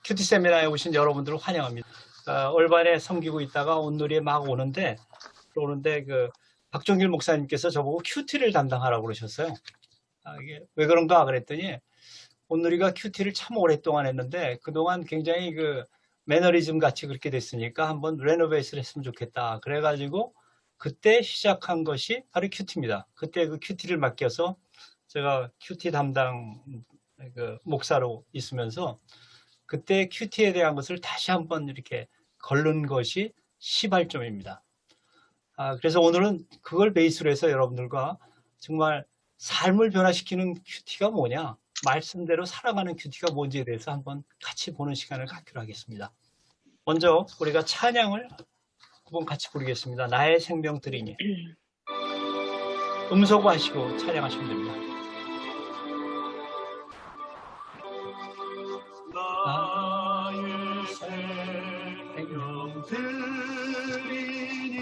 큐티 세미나에 오신 여러분들을 환영합니다. 얼반에 섬기고 있다가 온누리에 막 오는데 그 박종길 목사님께서 저보고 큐티를 담당하라고 그러셨어요. 이게 왜 그런가 그랬더니 온누리가 큐티를 참 오랫동안 했는데 그동안 굉장히 그 매너리즘 같이 그렇게 됐으니까 한번 레노베이스를 했으면 좋겠다. 그래가지고 그때 시작한 것이 바로 큐티입니다. 그때 그 큐티를 맡겨서 제가 큐티 담당 그 목사로 있으면서 그때 큐티에 대한 것을 다시 한번 이렇게 걸른 것이 시발점입니다. 그래서 오늘은 그걸 베이스로 해서 여러분들과 정말 삶을 변화시키는 큐티가 뭐냐, 말씀대로 살아가는 큐티가 뭔지에 대해서 한번 같이 보는 시간을 갖기로 하겠습니다. 먼저 우리가 찬양을 한번 같이 부르겠습니다. 나의 생명 드리니. 음소거하시고 찬양하시면 됩니다. 나의 생명 드리니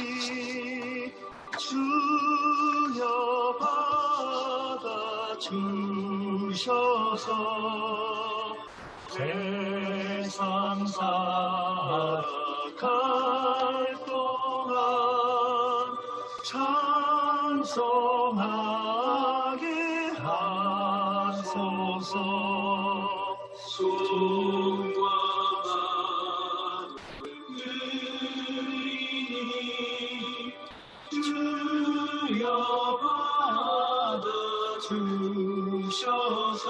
주여 받아 주셔서 세상 살아갈 동안 찬송하게 하소서. 손과 마음이 주여 받아 주셔서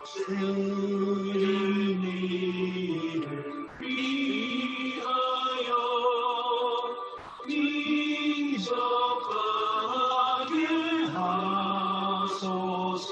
주님 이를 위하여 인접하게 하소서.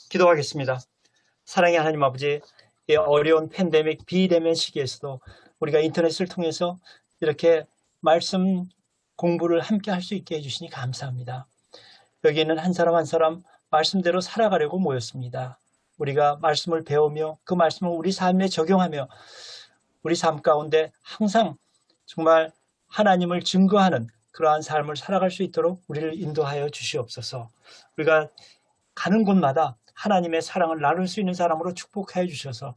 기도하겠습니다. 사랑의 하나님 아버지, 이 어려운 팬데믹 비대면 시기에서도 우리가 인터넷을 통해서 이렇게 말씀 공부를 함께 할 수 있게 해주시니 감사합니다. 여기에는 한 사람 한 사람 말씀대로 살아가려고 모였습니다. 우리가 말씀을 배우며 그 말씀을 우리 삶에 적용하며 우리 삶 가운데 항상 정말 하나님을 증거하는 그러한 삶을 살아갈 수 있도록 우리를 인도하여 주시옵소서. 우리가 가는 곳마다 하나님의 사랑을 나눌 수 있는 사람으로 축복하여 주셔서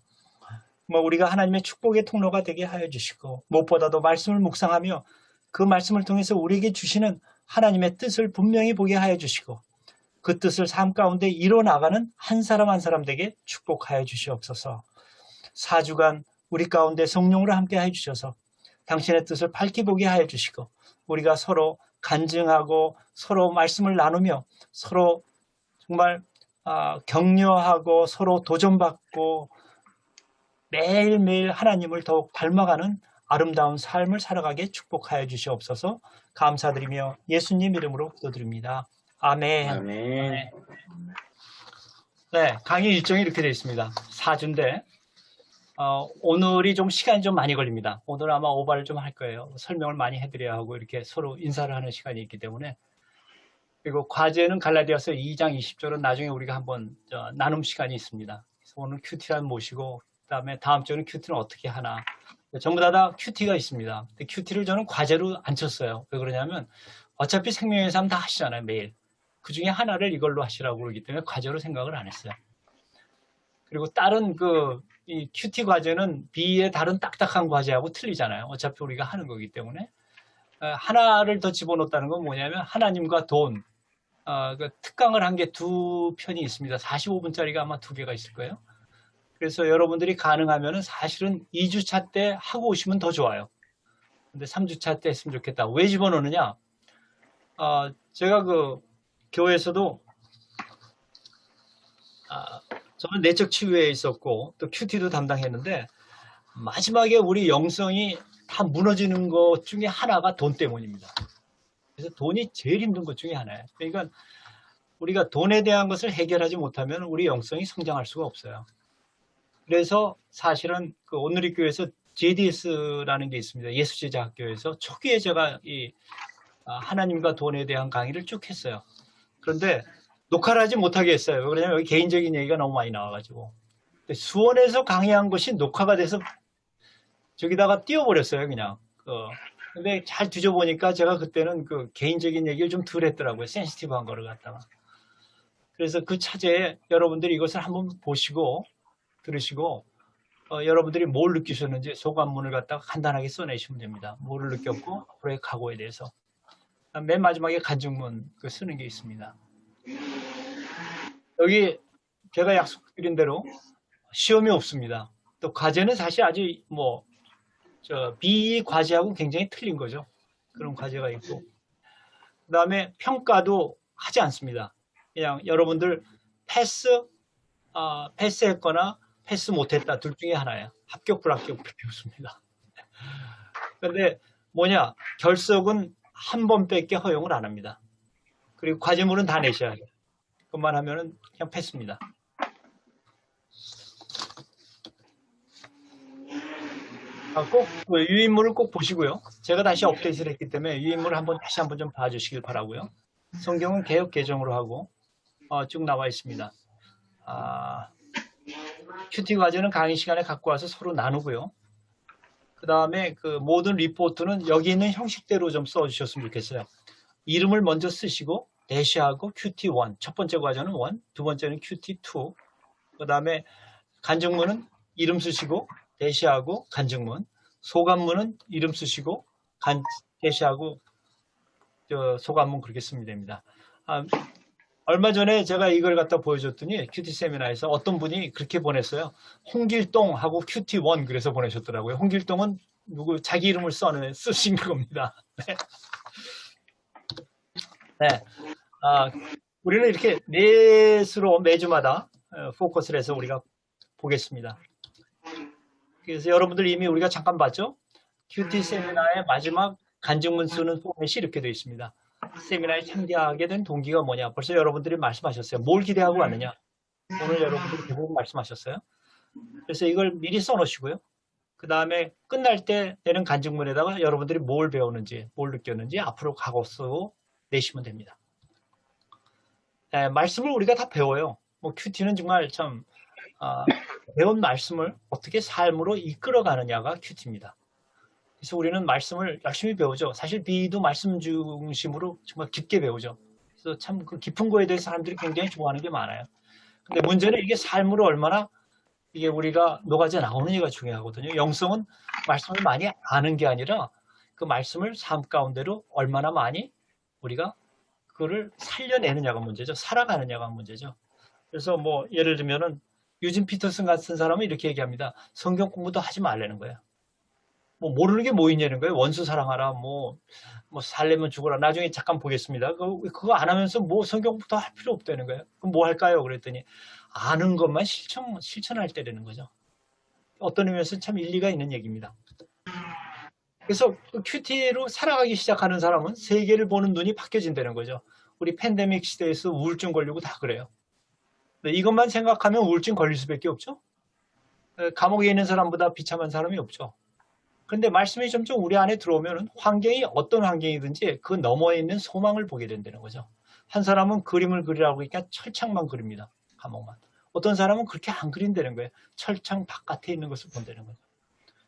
우리가 하나님의 축복의 통로가 되게 하여 주시고, 무엇보다도 말씀을 묵상하며 그 말씀을 통해서 우리에게 주시는 하나님의 뜻을 분명히 보게 하여 주시고 그 뜻을 삶 가운데 이뤄나가는 한 사람 한 사람 되게 축복하여 주시옵소서. 4주간 우리 가운데 성령으로 함께 하여 주셔서 당신의 뜻을 밝히 보게 하여 주시고 우리가 서로 간증하고 서로 말씀을 나누며 서로 정말 격려하고 서로 도전받고 매일매일 하나님을 더욱 닮아가는 아름다운 삶을 살아가게 축복하여 주시옵소서. 감사드리며 예수님 이름으로 기도드립니다. 아멘. 아멘. 네, 강의 일정이 이렇게 되어 있습니다. 4주인데 오늘이 좀 시간이 좀 많이 걸립니다. 오늘 아마 오바를 좀 할 거예요. 설명을 많이 해드려야 하고 이렇게 서로 인사를 하는 시간이 있기 때문에. 그리고 과제는 갈라디아서 2장 20절은 나중에 우리가 한번 나눔 시간이 있습니다. 그래서 오늘 큐티를 모시고 그다음에 다음 주는 큐티는 어떻게 하나. 전부 다 큐티가 있습니다. 근데 큐티를 저는 과제로 안 쳤어요. 왜 그러냐면 어차피 생명의 삶 다 하시잖아요, 매일. 그 중에 하나를 이걸로 하시라고 그러기 때문에 과제로 생각을 안 했어요. 그리고 다른 이 큐티 과제는 B의 다른 딱딱한 과제하고 틀리잖아요. 어차피 우리가 하는 거기 때문에. 하나를 더 집어넣었다는 건 뭐냐면 하나님과 돈, 특강을 한 게 두 편이 있습니다. 45분짜리가 아마 두 개가 있을 거예요. 그래서 여러분들이 가능하면 사실은 2주차 때 하고 오시면 더 좋아요. 근데 3주차 때 했으면 좋겠다. 왜 집어넣느냐? 제가 교회에서도 저는 내적 치유에 있었고 또 큐티도 담당했는데 마지막에 우리 영성이 다 무너지는 것 중에 하나가 돈 때문입니다. 그래서 돈이 제일 힘든 것 중에 하나예요. 그러니까 우리가 돈에 대한 것을 해결하지 못하면 우리 영성이 성장할 수가 없어요. 그래서 사실은 오늘의 교회에서 JDS라는 게 있습니다. 예수제자학교에서 초기에 제가 이 하나님과 돈에 대한 강의를 쭉 했어요. 그런데 녹화를 하지 못하게 했어요. 왜냐면 여기 개인적인 얘기가 너무 많이 나와가지고. 수원에서 강의한 것이 녹화가 돼서 저기다가 띄워버렸어요, 그냥. 근데 잘 뒤져보니까 제가 그때는 개인적인 얘기를 좀 덜 했더라고요. 센시티브한 거를 갖다가. 그래서 그 차제에 여러분들이 이것을 한번 보시고, 들으시고, 여러분들이 뭘 느끼셨는지 소감문을 갖다가 간단하게 써내시면 됩니다. 뭐를 느꼈고, 앞으로의 각오에 대해서. 맨 마지막에 간증문 쓰는 게 있습니다. 여기 제가 약속드린 대로 시험이 없습니다. 또 과제는 사실 아주 B 과제하고 굉장히 틀린 거죠. 그런 과제가 있고. 그 다음에 평가도 하지 않습니다. 그냥 여러분들 패스했거나 패스 못했다 둘 중에 하나예요. 합격, 불합격 배웠습니다. 그런데 결석은 한 번밖에 허용을 안 합니다. 그리고 과제물은 다 내셔야 해요. 그것만 하면은 그냥 패스입니다. 꼭 유인물을 꼭 보시고요. 제가 다시 업데이트를 했기 때문에 유인물을 다시 한번 좀 봐주시길 바라고요. 성경은 개역 개정으로 하고 쭉 나와 있습니다. 큐티 과제는 강의 시간에 갖고 와서 서로 나누고요. 그 다음에 모든 리포트는 여기 있는 형식대로 좀 써주셨으면 좋겠어요. 이름을 먼저 쓰시고 대시하고 큐티1, 첫 번째 과제는 1, 두 번째는 큐티2, 그 다음에 간증문은 이름 쓰시고 대시하고 간증문, 소감문은 이름 쓰시고 대시하고 소감문 그렇게 쓰면 됩니다. 얼마 전에 제가 이걸 갖다 보여줬더니 큐티 세미나에서 어떤 분이 그렇게 보냈어요. 홍길동하고 큐티1 그래서 보내셨더라고요. 홍길동은 자기 이름을 쓰신 겁니다. 네. 우리는 이렇게 넷으로 매주마다 포커스를 해서 우리가 보겠습니다. 그래서 여러분들 이미 우리가 잠깐 봤죠? 큐티 세미나의 마지막 간증문 쓰는 포맷이 이렇게 되어 있습니다. 세미나에 참여하게 된 동기가 뭐냐? 벌써 여러분들이 말씀하셨어요. 뭘 기대하고 왔느냐? 오늘 여러분들이 대부분 말씀하셨어요. 그래서 이걸 미리 써놓으시고요. 그 다음에 끝날 때 내는 간증문에다가 여러분들이 뭘 배웠는지, 뭘 느꼈는지 앞으로 각오 쓰고 내시면 됩니다. 말씀을 우리가 다 배워요. 큐티는 정말 참 배운 말씀을 어떻게 삶으로 이끌어가느냐가 큐티입니다. 그래서 우리는 말씀을 열심히 배우죠. 사실 B도 말씀 중심으로 정말 깊게 배우죠. 그래서 참 그 깊은 거에 대해서 사람들이 굉장히 좋아하는 게 많아요. 근데 문제는 이게 삶으로 얼마나 이게 우리가 녹아져 나오느냐가 중요하거든요. 영성은 말씀을 많이 아는 게 아니라 그 말씀을 삶 가운데로 얼마나 많이 우리가 그거를 살려내느냐가 문제죠. 살아가느냐가 문제죠. 그래서 예를 들면은 유진 피터슨 같은 사람은 이렇게 얘기합니다. 성경 공부도 하지 말라는 거예요. 모르는 게 뭐 있냐는 거예요. 원수 사랑하라, 살려면 죽어라. 나중에 잠깐 보겠습니다. 그거 안 하면서 성경부터 할 필요 없다는 거예요. 그럼 뭐 할까요? 그랬더니 아는 것만 실천할 때라는 거죠. 어떤 의미에서 참 일리가 있는 얘기입니다. 그래서 큐티로 살아가기 시작하는 사람은 세계를 보는 눈이 바뀌어진다는 거죠. 우리 팬데믹 시대에서 우울증 걸리고 다 그래요. 이것만 생각하면 우울증 걸릴 수밖에 없죠. 감옥에 있는 사람보다 비참한 사람이 없죠. 그런데 말씀이 점점 우리 안에 들어오면 환경이 어떤 환경이든지 그 너머에 있는 소망을 보게 된다는 거죠. 한 사람은 그림을 그리라고 그러니까 철창만 그립니다. 감옥만. 어떤 사람은 그렇게 안 그린다는 거예요. 철창 바깥에 있는 것을 본다는 거죠.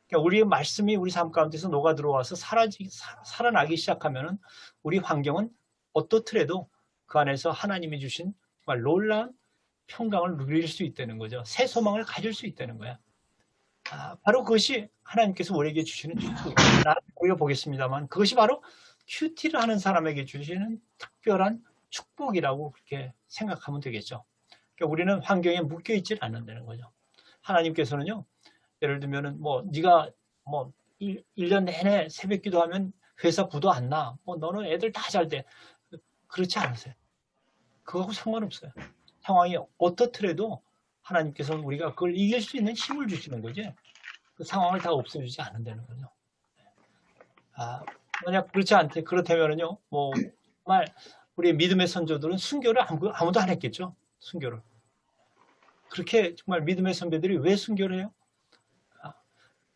그러니까 우리의 말씀이 우리 삶 가운데서 녹아 들어와서 살아나기 시작하면 우리 환경은 어떻더라도 그 안에서 하나님이 주신 정말 놀라운 평강을 누릴 수 있다는 거죠. 새 소망을 가질 수 있다는 거야. 바로 그것이 하나님께서 우리에게 주시는 축복입니다. 우리가 보겠습니다만 그것이 바로 큐티를 하는 사람에게 주시는 특별한 축복이라고 그렇게 생각하면 되겠죠. 그러니까 우리는 환경에 묶여 있지 않는다는 거죠. 하나님께서는요, 예를 들면은 네가 1년 내내 새벽 기도하면 회사 부도 안 나. 너는 애들 다 잘 돼. 그렇지 않으세요. 그거하고 상관없어요. 상황이 어떻더라도 하나님께서는 우리가 그걸 이길 수 있는 힘을 주시는 거지. 그 상황을 다 없애주지 않는다는 거죠. 만약 그렇다면은요, 정말 우리 믿음의 선조들은 순교를 아무도 안 했겠죠. 순교를. 그렇게 정말 믿음의 선배들이 왜 순교를 해요?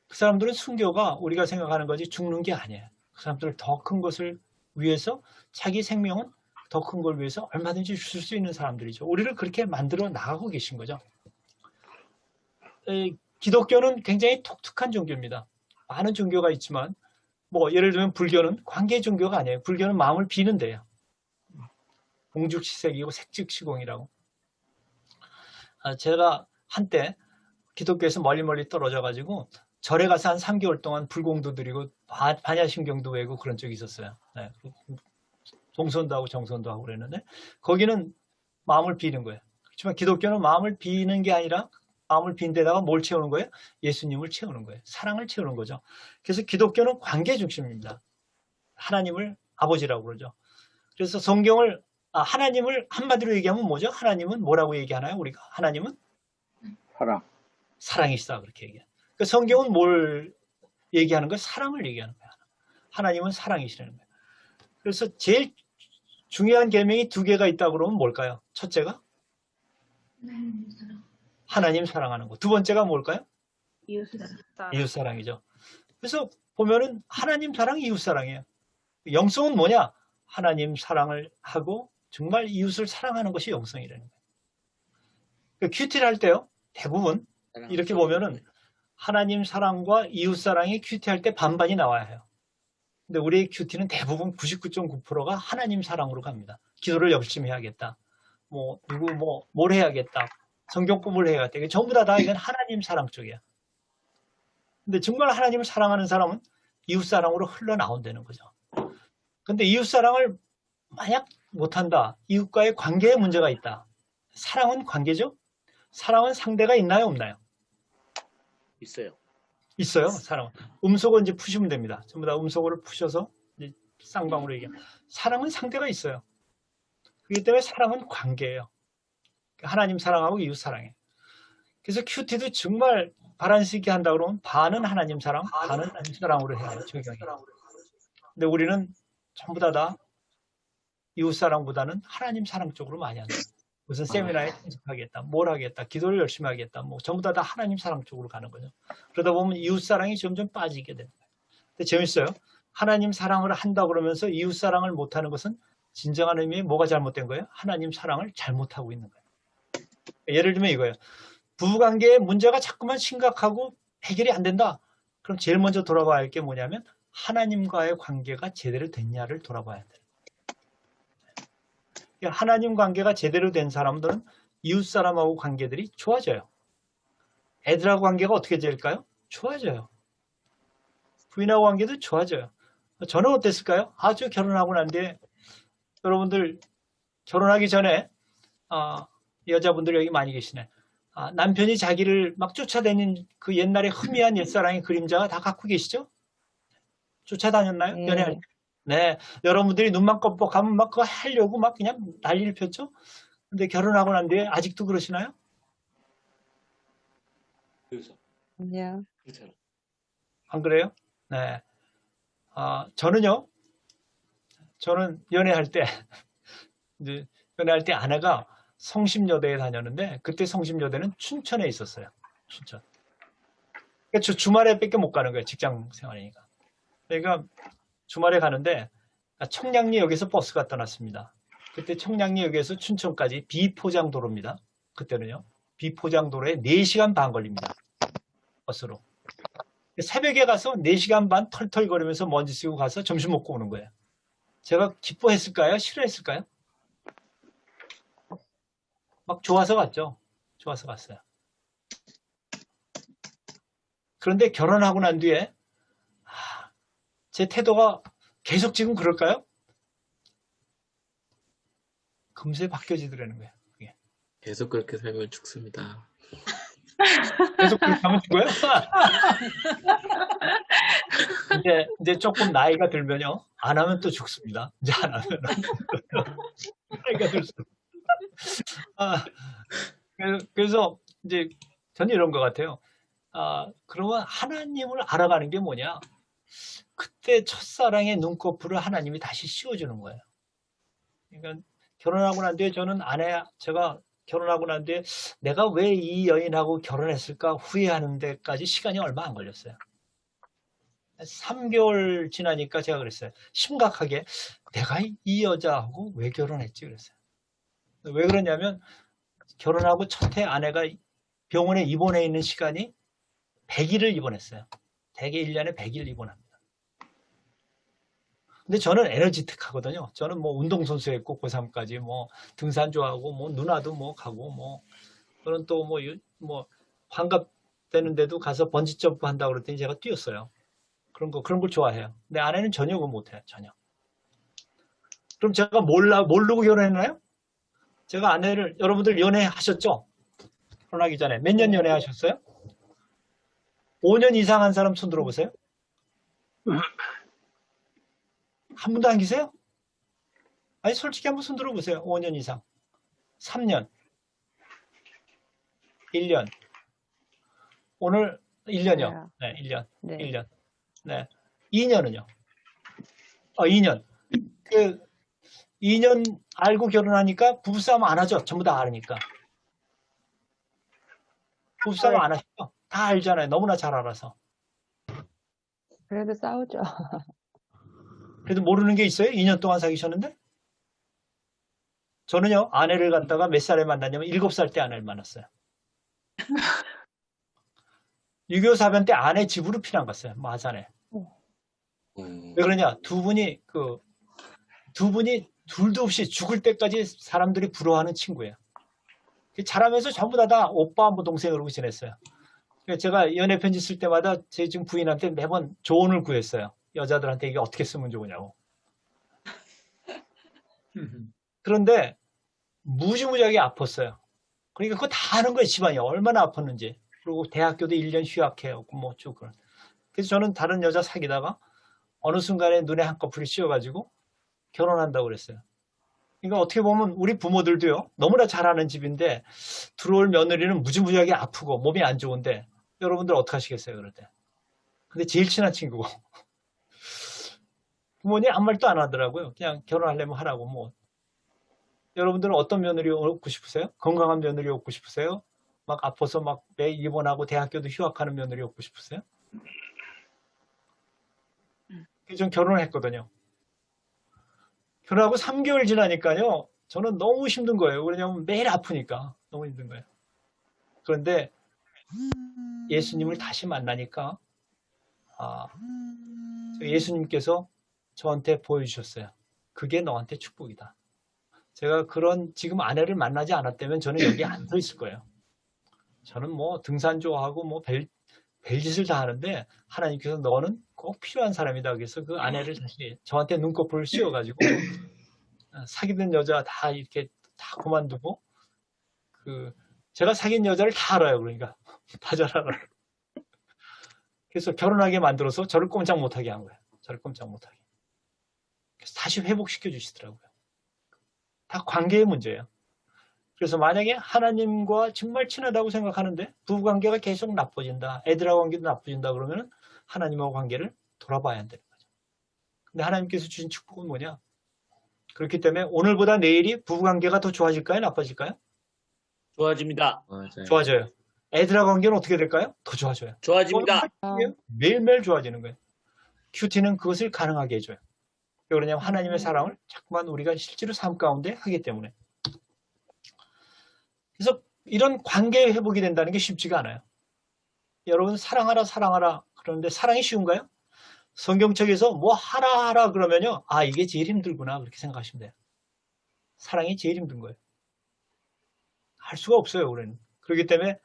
그 사람들은 순교가 우리가 생각하는 거지 죽는 게 아니에요. 그 사람들은 더 큰 것을 위해서 자기 생명은 더 큰 걸 위해서 얼마든지 줄 수 있는 사람들이죠. 우리를 그렇게 만들어 나가고 계신 거죠. 기독교는 굉장히 독특한 종교입니다. 많은 종교가 있지만 예를 들면 불교는 관계 종교가 아니에요. 불교는 마음을 비는 데요. 공죽시색이고 색즉시공이라고. 제가 한때 기독교에서 멀리 떨어져가지고 절에 가서 한 3개월 동안 불공도 드리고 반야심경도 외우고 그런 적이 있었어요. 네. 동선도 하고 정선도 하고 그랬는데 거기는 마음을 비는 거예요. 그렇지만 기독교는 마음을 비는 게 아니라 마음을 빈 데다가 뭘 채우는 거예요? 예수님을 채우는 거예요. 사랑을 채우는 거죠. 그래서 기독교는 관계 중심입니다. 하나님을 아버지라고 그러죠. 그래서 성경을 하나님을 한마디로 얘기하면 뭐죠? 하나님은 뭐라고 얘기하나요? 우리가 하나님은 사랑이시다 그렇게 얘기해요. 그러니까 성경은 뭘 얘기하는 거예요? 사랑을 얘기하는 거예요. 하나님은 사랑이시라는 거예요. 그래서 제일 중요한 계명이 2개가 있다고 그러면 뭘까요? 첫째가 하나님 사랑하는 거. 두 번째가 뭘까요? 이웃사랑이죠. 그래서 보면은 하나님 사랑, 이웃사랑이에요. 영성은 뭐냐? 하나님 사랑을 하고 정말 이웃을 사랑하는 것이 영성이라는 거예요. 그러니까 큐티를 할 때요. 대부분 이렇게 보면은 하나님 사랑과 이웃사랑이 큐티할 때 반반이 나와야 해요. 근데 우리의 큐티는 대부분 99.9%가 하나님 사랑으로 갑니다. 기도를 열심히 해야겠다. 뭘 해야겠다. 성경 공부를 해야겠다. 이게 전부 다 이건 하나님 사랑 쪽이야. 근데 정말 하나님을 사랑하는 사람은 이웃사랑으로 흘러나온다는 거죠. 근데 이웃사랑을 만약 못한다. 이웃과의 관계에 문제가 있다. 사랑은 관계죠? 사랑은 상대가 있나요? 없나요? 있어요. 사랑은. 음소거 이제 푸시면 됩니다. 전부 다 음소거를 푸셔서 이제 쌍방으로 얘기하면 사랑은 상대가 있어요. 그렇기 때문에 사랑은 관계예요. 하나님 사랑하고 이웃 사랑해. 그래서 큐티도 정말 바란스 있게 한다 그러면 반은 하나님 사랑, 반은 하나님 사랑으로 해야 해요. 적용이. 근데 우리는 전부 다 이웃 사랑보다는 하나님 사랑 쪽으로 많이 한다. 무슨 세미나에 참석하겠다, 뭘 하겠다, 기도를 열심히 하겠다, 전부 다 하나님 사랑 쪽으로 가는 거죠. 그러다 보면 이웃 사랑이 점점 빠지게 되는 거예요. 근데 재밌어요. 하나님 사랑을 한다 그러면서 이웃 사랑을 못하는 것은 진정한 의미의 뭐가 잘못된 거예요? 하나님 사랑을 잘못하고 있는 거예요. 예를 들면 이거예요. 부부관계에 문제가 자꾸만 심각하고 해결이 안 된다. 그럼 제일 먼저 돌아봐야 할 게 뭐냐면 하나님과의 관계가 제대로 됐냐를 돌아봐야 돼요. 하나님 관계가 제대로 된 사람들은 이웃 사람하고 관계들이 좋아져요. 애들하고 관계가 어떻게 될까요? 좋아져요. 부인하고 관계도 좋아져요. 저는 어땠을까요? 아주 결혼하고 난 뒤에 여러분들 결혼하기 전에 여자분들 여기 많이 계시네. 남편이 자기를 막 쫓아다니는 그 옛날에 흐미한 옛사랑의 그림자가 다 갖고 계시죠? 쫓아다녔나요? 연애할 때. 네. 여러분들이 눈만 껌뻑하면 막 그거 하려고 막 그냥 난리를 폈죠? 근데 결혼하고 난 뒤에 아직도 그러시나요? 아니요. 안 그래요? 네. 저는 연애할 때, 이제 연애할 때 아내가 성심여대에 다녔는데, 그때 성심여대는 춘천에 있었어요. 춘천. 저 주말에 밖에 못 가는 거예요. 직장 생활이니까. 그러니까 주말에 가는데 청량리역에서 버스가 떠났습니다. 그때 청량리역에서 춘천까지 비포장도로입니다. 그때는요. 비포장도로에 4시간 반 걸립니다. 버스로. 새벽에 가서 4시간 반 털털거리면서 먼지 쓰고 가서 점심 먹고 오는 거예요. 제가 기뻐했을까요? 싫어했을까요? 막 좋아서 갔죠. 좋아서 갔어요. 그런데 결혼하고 난 뒤에 제 태도가 계속 지금 그럴까요? 금세 바뀌어지더라는 거예요. 그게. 계속 그렇게 살면 죽습니다. 계속 그렇게 하면 죽어요? 이제 조금 나이가 들면요. 안 하면 또 죽습니다. 이제 안 하면 나이가 들수록. 그래서 이제 저는 이런 것 같아요. 그러면 하나님을 알아가는 게 뭐냐? 그때 첫사랑의 눈꺼풀을 하나님이 다시 씌워주는 거예요. 그러니까 결혼하고 난 뒤에 저는 제가 결혼하고 난 뒤에 내가 왜 이 여인하고 결혼했을까 후회하는 데까지 시간이 얼마 안 걸렸어요. 3개월 지나니까 제가 그랬어요. 심각하게 내가 이 여자하고 왜 결혼했지 그랬어요. 왜 그러냐면 결혼하고 첫 해 아내가 병원에 입원해 있는 시간이 100일을 입원했어요. 대개 1년에 100일 입원합니다. 근데 저는 에너지틱하거든요. 저는 뭐 운동선수였고 고3까지 뭐 등산 좋아하고 뭐 누나도 뭐 가고 뭐 저는 또 뭐 환갑 되는데도 가서 번지 점프 한다고 그랬더니 제가 뛰었어요. 그런 걸 좋아해요. 근데 아내는 전혀 그거 못해요. 전혀. 그럼 제가 모르고 결혼했나요? 제가 아내를 여러분들 연애하셨죠? 결혼하기 전에 몇 년 연애하셨어요? 5년 이상 한 사람 손 들어보세요. 한 분도 안 계세요? 아니 솔직히 한번 손 들어보세요. 5년 이상. 3년. 1년. 오늘 1년이요. 네, 1년. 네. 1년. 네. 2년은요? 2년. 2년 알고 결혼하니까 부부싸움 안 하죠. 전부 다 알으니까. 부부싸움 안 하시죠? 다 알잖아요. 너무나 잘 알아서. 그래도 싸우죠. 그래도 모르는 게 있어요? 2년 동안 사귀셨는데? 저는요, 아내를 갖다가 몇 살에 만났냐면 7살 때 아내를 만났어요. 6.25 사변 때 아내 집으로 피난 갔어요. 마산에. 왜 그러냐? 두 분이 둘도 없이 죽을 때까지 사람들이 부러워하는 친구예요. 자라면서 전부 다 오빠 뭐 동생으로 지냈어요. 제가 연애 편지 쓸 때마다 제 지금 부인한테 매번 조언을 구했어요. 여자들한테 이게 어떻게 쓰면 좋으냐고. 그런데 무지무지하게 아팠어요. 그러니까 그거 다 아는 거예요. 집안이 얼마나 아팠는지. 그리고 대학교도 1년 휴학해요. 뭐 쭉. 그래서 저는 다른 여자 사귀다가 어느 순간에 눈에 한꺼풀이 씌워가지고 결혼한다고 그랬어요. 그러니까 어떻게 보면 우리 부모들도요. 너무나 잘 아는 집인데 들어올 며느리는 무지무지하게 아프고 몸이 안 좋은데 여러분들 어떻게 하시겠어요? 그럴 때. 근데 제일 친한 친구고. 부모님 아무 말도 안 하더라고요. 그냥 결혼하려면 하라고 뭐. 여러분들은 어떤 며느리 얻고 싶으세요? 건강한 며느리 얻고 싶으세요? 막 아파서 막 매 입원하고 대학교도 휴학하는 며느리 얻고 싶으세요? 그래서 전 결혼을 했거든요. 결혼하고 3개월 지나니까요. 저는 너무 힘든 거예요. 왜냐하면 매일 아프니까 너무 힘든 거예요. 그런데 예수님을 다시 만나니까 예수님께서 저한테 보여주셨어요. 그게 너한테 축복이다. 제가 지금 아내를 만나지 않았다면 저는 여기 안 서 있을 거예요. 저는 뭐 등산 좋아하고 뭐 별짓을 다 하는데 하나님께서 너는 꼭 필요한 사람이다. 그래서 그 아내를 다시 저한테 눈꺼풀을 씌워가지고 사귀던 여자 다 이렇게 다 그만두고 제가 사귄 여자를 다 알아요. 그러니까 다 잘 알아요. 그래서 결혼하게 만들어서 저를 꼼짝 못하게 한 거예요. 저를 꼼짝 못하게. 그래서 다시 회복시켜 주시더라고요. 다 관계의 문제예요. 그래서 만약에 하나님과 정말 친하다고 생각하는데 부부관계가 계속 나빠진다. 애들하고 관계도 나빠진다 그러면 하나님하고 관계를 돌아봐야 한다는 거죠. 근데 하나님께서 주신 축복은 뭐냐? 그렇기 때문에 오늘보다 내일이 부부관계가 더 좋아질까요? 나빠질까요? 좋아집니다. 맞아요. 좋아져요. 애들하고 관계는 어떻게 될까요? 더 좋아져요. 좋아집니다. 매일매일 좋아지는 거예요. 큐티는 그것을 가능하게 해줘요. 왜 그러냐면 하나님의 사랑을 자꾸만 우리가 실제로 삶 가운데 하기 때문에. 그래서 이런 관계 회복이 된다는 게 쉽지가 않아요. 여러분 사랑하라 사랑하라 그러는데 사랑이 쉬운가요? 성경책에서 뭐 하라 하라 그러면요. 아 이게 제일 힘들구나 그렇게 생각하시면 돼요. 사랑이 제일 힘든 거예요. 할 수가 없어요 우리는. 그렇기 때문에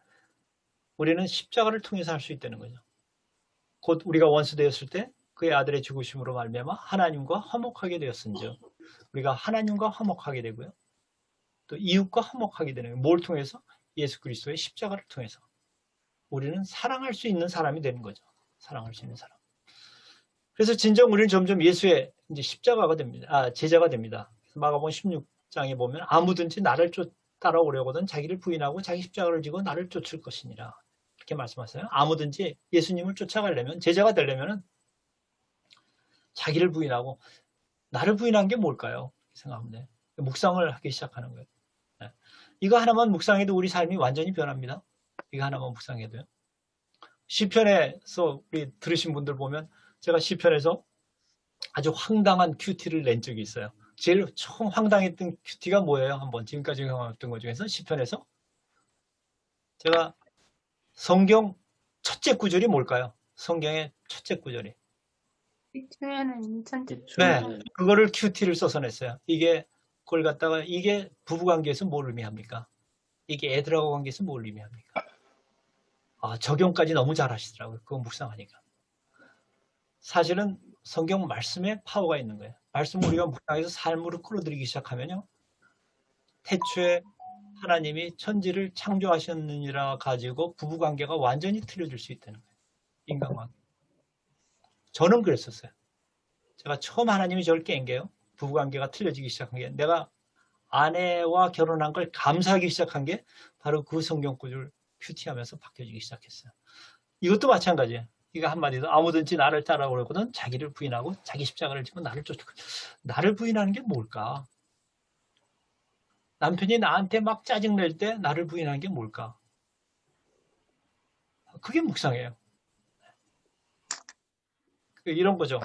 우리는 십자가를 통해서 할 수 있다는 거죠. 곧 우리가 원수 되었을 때 그의 아들의 죽으심으로 말미암아 하나님과 화목하게 되었은즉 우리가 하나님과 화목하게 되고요. 또 이웃과 화목하게 되는 거예요. 뭘 통해서? 예수 그리스도의 십자가를 통해서. 우리는 사랑할 수 있는 사람이 되는 거죠. 사랑할 수 있는 사람. 그래서 진정 우리는 점점 예수의 이제 십자가가 됩니다. 제자가 됩니다. 마가복음 16장에 보면 아무든지 나를 따라오려거든 자기를 부인하고 자기 십자가를 지고 나를 쫓을 것이니라. 이렇게 말씀하세요. 아무든지 예수님을 쫓아가려면 제자가 되려면은 자기를 부인하고 나를 부인한 게 뭘까요? 생각하면 돼요. 묵상을 하기 시작하는 거예요. 네. 이거 하나만 묵상해도 우리 삶이 완전히 변합니다. 이거 하나만 묵상해도요. 시편에서 우리 들으신 분들 보면 제가 시편에서 아주 황당한 큐티를 낸 적이 있어요. 제일 처음 황당했던 큐티가 뭐예요? 한번 지금까지 경험했던 것 중에서 시편에서 제가 성경 첫째 구절이 뭘까요? 성경의 첫째 구절이. 태초에는 천지. 네, 그거를 큐티를 써서 냈어요. 이게 그걸 갖다가 이게 부부관계에서 뭘 의미합니까? 이게 애들하고 관계에서 뭘 의미합니까? 적용까지 너무 잘하시더라고요. 그거 묵상하니까. 사실은 성경 말씀에 파워가 있는 거예요. 말씀을 우리가 묵상해서 삶으로 끌어들이기 시작하면요. 태초에 하나님이 천지를 창조하셨느니라 가지고 부부관계가 완전히 틀려질 수 있다는 거예요. 인간관계. 저는 그랬었어요. 제가 처음 하나님이 저를 깬 게요. 부부관계가 틀려지기 시작한 게 내가 아내와 결혼한 걸 감사하기 시작한 게 바로 그 성경 구절 큐티하면서 바뀌어지기 시작했어요. 이것도 마찬가지예요. 이거 한마디도 아무든지 나를 따라오려거든 자기를 부인하고 자기 십자가를 지고 나를 쫓고. 나를 부인하는 게 뭘까? 남편이 나한테 막 짜증낼 때 나를 부인하는 게 뭘까? 그게 묵상이에요. 이런 거죠.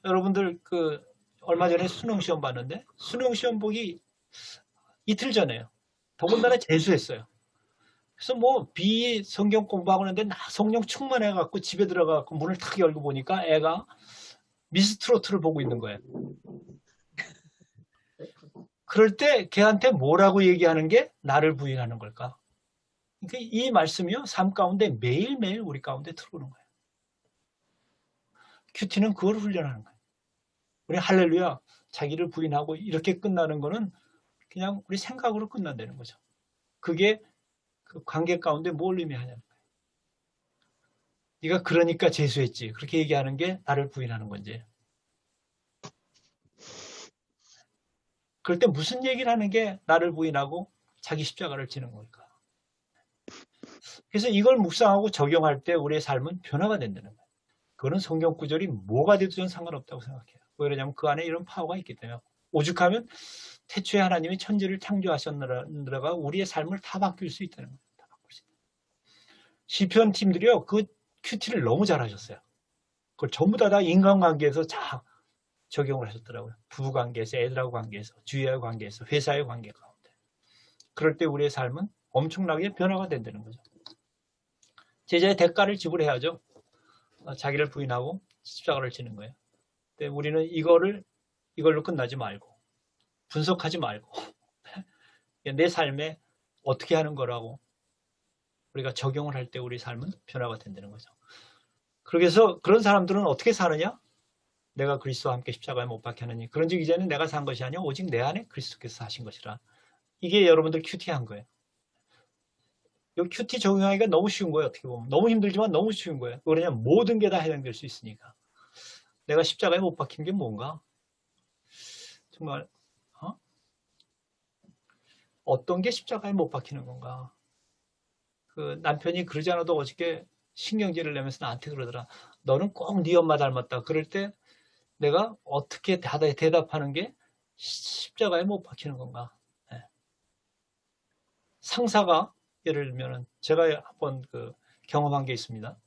여러분들 얼마 전에 수능 시험 봤는데 수능 시험 보기 이틀 전에요. 더군다나 재수했어요. 그래서 뭐 성경 공부하고 있는데 나 성령 충만해갖고 집에 들어가갖고 문을 탁 열고 보니까 애가 미스트로트를 보고 있는 거예요. 그럴 때 걔한테 뭐라고 얘기하는 게 나를 부인하는 걸까? 그러니까 이 말씀이요. 삶 가운데 매일매일 우리 가운데 들어오는 거예요. 큐티는 그걸 훈련하는 거예요. 우리 할렐루야 자기를 부인하고 이렇게 끝나는 거는 그냥 우리 생각으로 끝난다는 거죠. 그게 그 관계 가운데 뭘 의미하냐는 거예요. 네가 그러니까 재수했지. 그렇게 얘기하는 게 나를 부인하는 건지. 그럴 때 무슨 얘기를 하는 게 나를 부인하고 자기 십자가를 지는 걸까? 그래서 이걸 묵상하고 적용할 때 우리의 삶은 변화가 된다는 거예요. 그거는 성경 구절이 뭐가 돼도 전 상관없다고 생각해요. 왜 그러냐면 그 안에 이런 파워가 있기 때문에. 오죽하면 태초에 하나님이 천지를 창조하셨느라가 우리의 삶을 다 바뀔 수 있다는 거예요. 다 바꿀 수 있다. 시편 팀들이요. 그 큐티를 너무 잘하셨어요. 그걸 전부 다 인간관계에서 다 적용을 하셨더라고요. 부부관계에서, 애들하고 관계에서, 주위와의 관계에서, 회사의 관계 가운데. 그럴 때 우리의 삶은 엄청나게 변화가 된다는 거죠. 제자의 대가를 지불해야죠. 자기를 부인하고 십자가를 지는 거예요. 근데 우리는 이걸로 끝나지 말고 분석하지 말고 내 삶에 어떻게 하는 거라고 우리가 적용을 할 때 우리 삶은 변화가 된다는 거죠. 그래서 그런 사람들은 어떻게 사느냐? 내가 그리스도와 함께 십자가에 못 박혔느니 그런즉 이제는 내가 산 것이 아니요 오직 내 안에 그리스도께서 사신 것이라. 이게 여러분들 큐티한 거예요. 이 큐티 적용하기가 너무 쉬운 거예요. 어떻게 보면 너무 힘들지만 너무 쉬운 거예요. 왜냐면 모든 게 다 해당될 수 있으니까. 내가 십자가에 못 박힌 게 뭔가? 정말 어떤 게 십자가에 못 박히는 건가? 그 남편이 그러지 않아도 어저께 신경질을 내면서 나한테 그러더라. 너는 꼭 네 엄마 닮았다. 그럴 때 내가 어떻게 대답하는 게 십자가에 못 박히는 건가? 네. 상사가 예를 들면은 제가 한번 그 경험한 게 있습니다.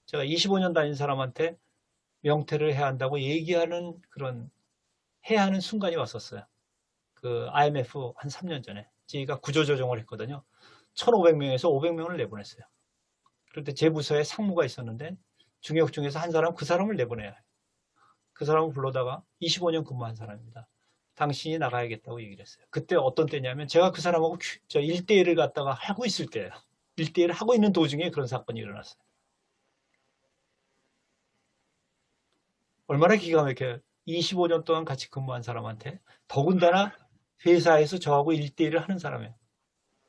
제가 25년 다닌 사람한테 명퇴를 해야 한다고 얘기하는 그런 해야 하는 순간이 왔었어요. 그 IMF 한 3년 전에 저희가 구조조정을 했거든요. 1,500명에서 500명을 내보냈어요. 그런데 제 부서에 상무가 있었는데 중역 중에서 한 사람, 그 사람을 내보내야 해요. 그 사람을 불러다가 25년 근무한 사람입니다. 당신이 나가야겠다고 얘기를 했어요. 그때 어떤 때냐면 제가 그 사람하고 1대1을 갖다가 하고 있을 때예요. 1대1을 하고 있는 도중에 그런 사건이 일어났어요. 얼마나 기가 막혀요. 25년 동안 같이 근무한 사람한테 더군다나 회사에서 저하고 1대1을 하는 사람이에요.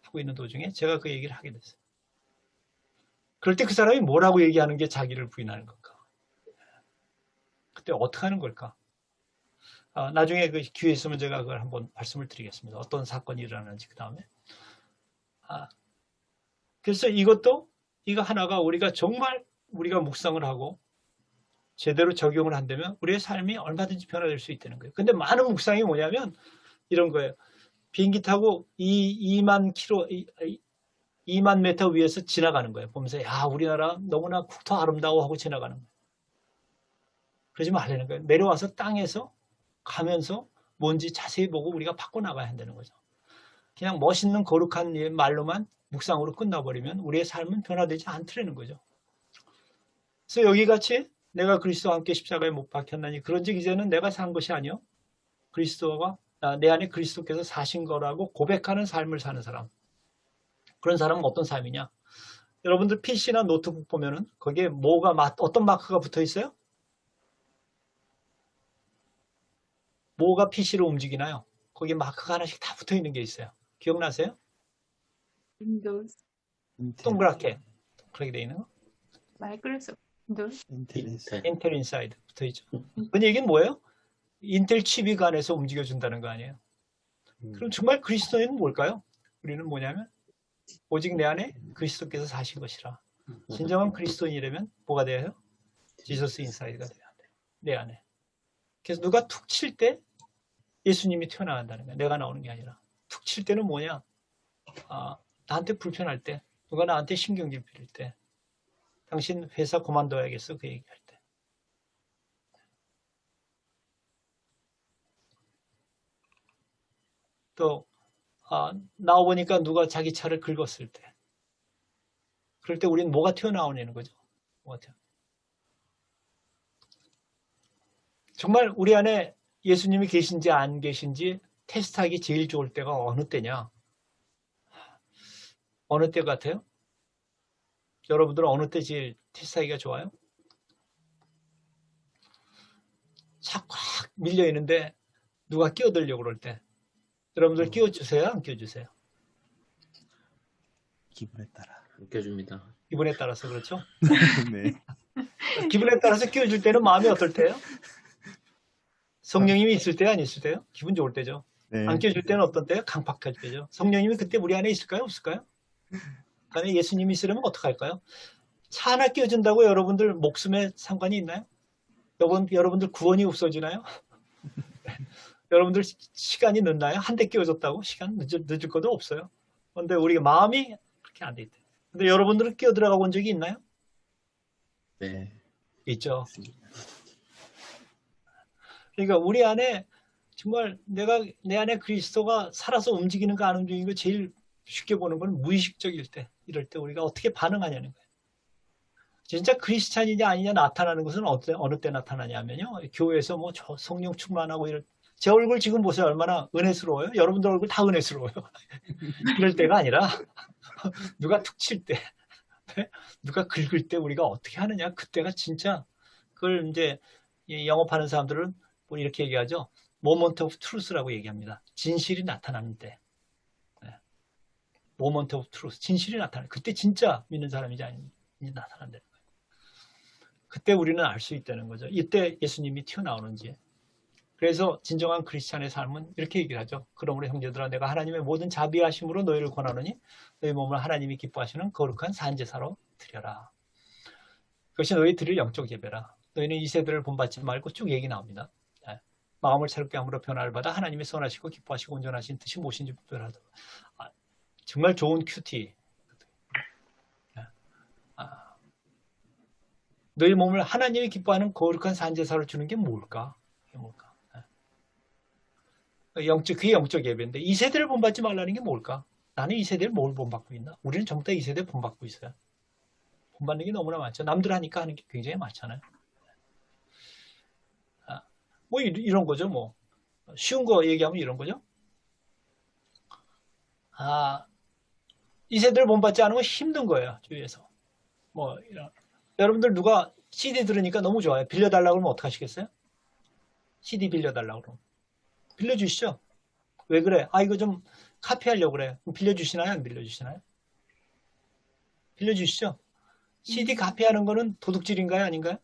하고 있는 도중에 제가 그 얘기를 하게 됐어요. 그럴 때 그 사람이 뭐라고 얘기하는 게 자기를 부인하는 걸까? 그때 어떻게 하는 걸까? 나중에 그 기회 있으면 제가 그걸 한번 말씀을 드리겠습니다. 어떤 사건이 일어나는지 그 다음에. 그래서 이거 하나가 우리가 정말 우리가 묵상을 하고 제대로 적용을 한다면 우리의 삶이 얼마든지 변화될 수 있다는 거예요. 근데 많은 묵상이 뭐냐면 이런 거예요. 비행기 타고 2만 메터 위에서 지나가는 거예요. 보면서 야 우리나라 너무나 국토 아름다워 하고 지나가는 거예요. 그러지 말라는 거예요. 내려와서 땅에서 가면서 뭔지 자세히 보고 우리가 바꿔나가야 한다는 거죠. 그냥 멋있는 거룩한 말로만 묵상으로 끝나버리면 우리의 삶은 변화되지 않더라는 거죠. 그래서 여기 같이 내가 그리스도와 함께 십자가에 못 박혔나니 그런즉 이제는 내가 산 것이 아니요 그리스도가 내 안에 그리스도께서 사신 거라고 고백하는 삶을 사는 사람. 그런 사람은 어떤 삶이냐? 여러분들 PC나 노트북 보면은 거기에 어떤 마크가 붙어 있어요? 뭐가 PC를 움직이나요? 거기에 마크가 하나씩 다 붙어 있는 게 있어요. 기억나세요? 윈도우즈, 동그랗게 돼 있는 거? 마이크로소프트, 윈도우즈, 인텔 인사이드 붙어 있죠. 그 얘기는 뭐예요? 인텔 칩이 그 안에서 움직여준다는 거 아니에요? 그럼 정말 그리스도인은 뭘까요? 우리는 뭐냐면 오직 내 안에 그리스도께서 사신 것이라. 진정한 그리스도인이라면 뭐가 돼요? 지저스 인사이드가 돼야 돼. 내 안에. 그래서 누가 툭 칠 때 예수님이 튀어나간다는 거야. 내가 나오는 게 아니라. 툭 칠 때는 뭐냐? 나한테 불편할 때, 누가 나한테 신경질 빌릴 때, 당신 회사 그만둬야겠어. 그 얘기할 때. 또 나와보니까 누가 자기 차를 긁었을 때, 그럴 때 우리는 뭐가 튀어나오는 거죠? 정말 우리 안에 예수님이 계신지 안 계신지 테스트하기 제일 좋을 때가 어느 때냐? 어느 때 같아요? 여러분들은 어느 때 제일 테스트하기가 좋아요? 차 꽉 밀려 있는데 누가 끼어들려고 그럴 때. 여러분들 끼워주세요? 안 끼워주세요? 기분에 따라. 웃겨줍니다. 기분에 따라서 그렇죠? 네. 기분에 따라서 끼워줄 때는 마음이 어떨 때예요? 성령님이 있을 때야, 안 있을 때요? 기분 좋을 때죠. 네. 안 끼워줄 때는 어떤 때요? 강팍할 때죠. 성령님이 그때 우리 안에 있을까요? 없을까요? 그 안에 예수님이 있으려면 어떡할까요? 차 하나 끼워준다고 여러분들 목숨에 상관이 있나요? 여러분들 구원이 없어지나요? 여러분들 시간이 늦나요? 한 대 끼워줬다고? 시간 늦을 것도 없어요. 그런데 우리가 마음이 그렇게 안 돼 있대. 근데 여러분들은 끼어들어가 본 적이 있나요? 네. 있죠. 맞습니다. 그러니까 우리 안에 정말 내 안에 그리스도가 살아서 움직이는 거 안 움직이는 거 제일 쉽게 보는 건 무의식적일 때, 이럴 때 우리가 어떻게 반응하냐는 거예요. 진짜 크리스찬이냐 아니냐 나타나는 것은 어느 때 나타나냐면요. 교회에서 뭐 성령 충만하고 제 얼굴 지금 보세요. 얼마나 은혜스러워요. 여러분들 얼굴 다 은혜스러워요. 그럴 때가 아니라 누가 툭 칠 때, 누가 긁을 때 우리가 어떻게 하느냐. 그때가 진짜 그걸 이제 영업하는 사람들은 뭐 이렇게 얘기하죠. 모먼트 오브 트루스라고 얘기합니다. 진실이 나타나는 때. 모먼트 오브 트루스. 진실이 나타나는 그때 진짜 믿는 사람이지 아닌지 나타난다는 거예요. 그때 우리는 알 수 있다는 거죠. 이때 예수님이 튀어나오는지. 그래서 진정한 크리스찬의 삶은 이렇게 얘기를 하죠. 그러므로 형제들아 내가 하나님의 모든 자비하심으로 너희를 권하노니 너희 몸을 하나님이 기뻐하시는 거룩한 산제사로 드려라. 그것이 너희 드릴 영적 예배라. 너희는 이 세대를 본받지 말고 쭉 얘기 나옵니다. 마음을 새롭게 함으로 변화를 받아 하나님의 선하시고 기뻐하시고 온전하신 뜻이 무엇인지 분별하도록. 정말 좋은 큐티. 너희 몸을 하나님이 기뻐하는 거룩한 산제사로 주는 게 뭘까? 그게 뭘까? 그게 영적 예배인데 이 세대를 본받지 말라는 게 뭘까? 나는 이 세대를 뭘 본받고 있나? 우리는 전부 다 이 세대 본받고 있어요. 본받는 게 너무나 많죠. 남들 하니까 하는 게 굉장히 많잖아요. 뭐 이런 거죠. 뭐 쉬운 거 얘기하면 이런 거죠. 이 세대를 본받지 않으면 힘든 거예요. 주위에서. 뭐 여러분들 누가 CD 들으니까 너무 좋아요. 빌려달라고 그러면 어떡하시겠어요? CD 빌려달라고 그러면. 빌려주시죠. 왜 그래? 이거 좀 카피하려고 그래. 그럼 빌려주시나요? 안 빌려주시나요? 빌려주시죠. CD 카피하는 거는 도둑질인가요? 아닌가요?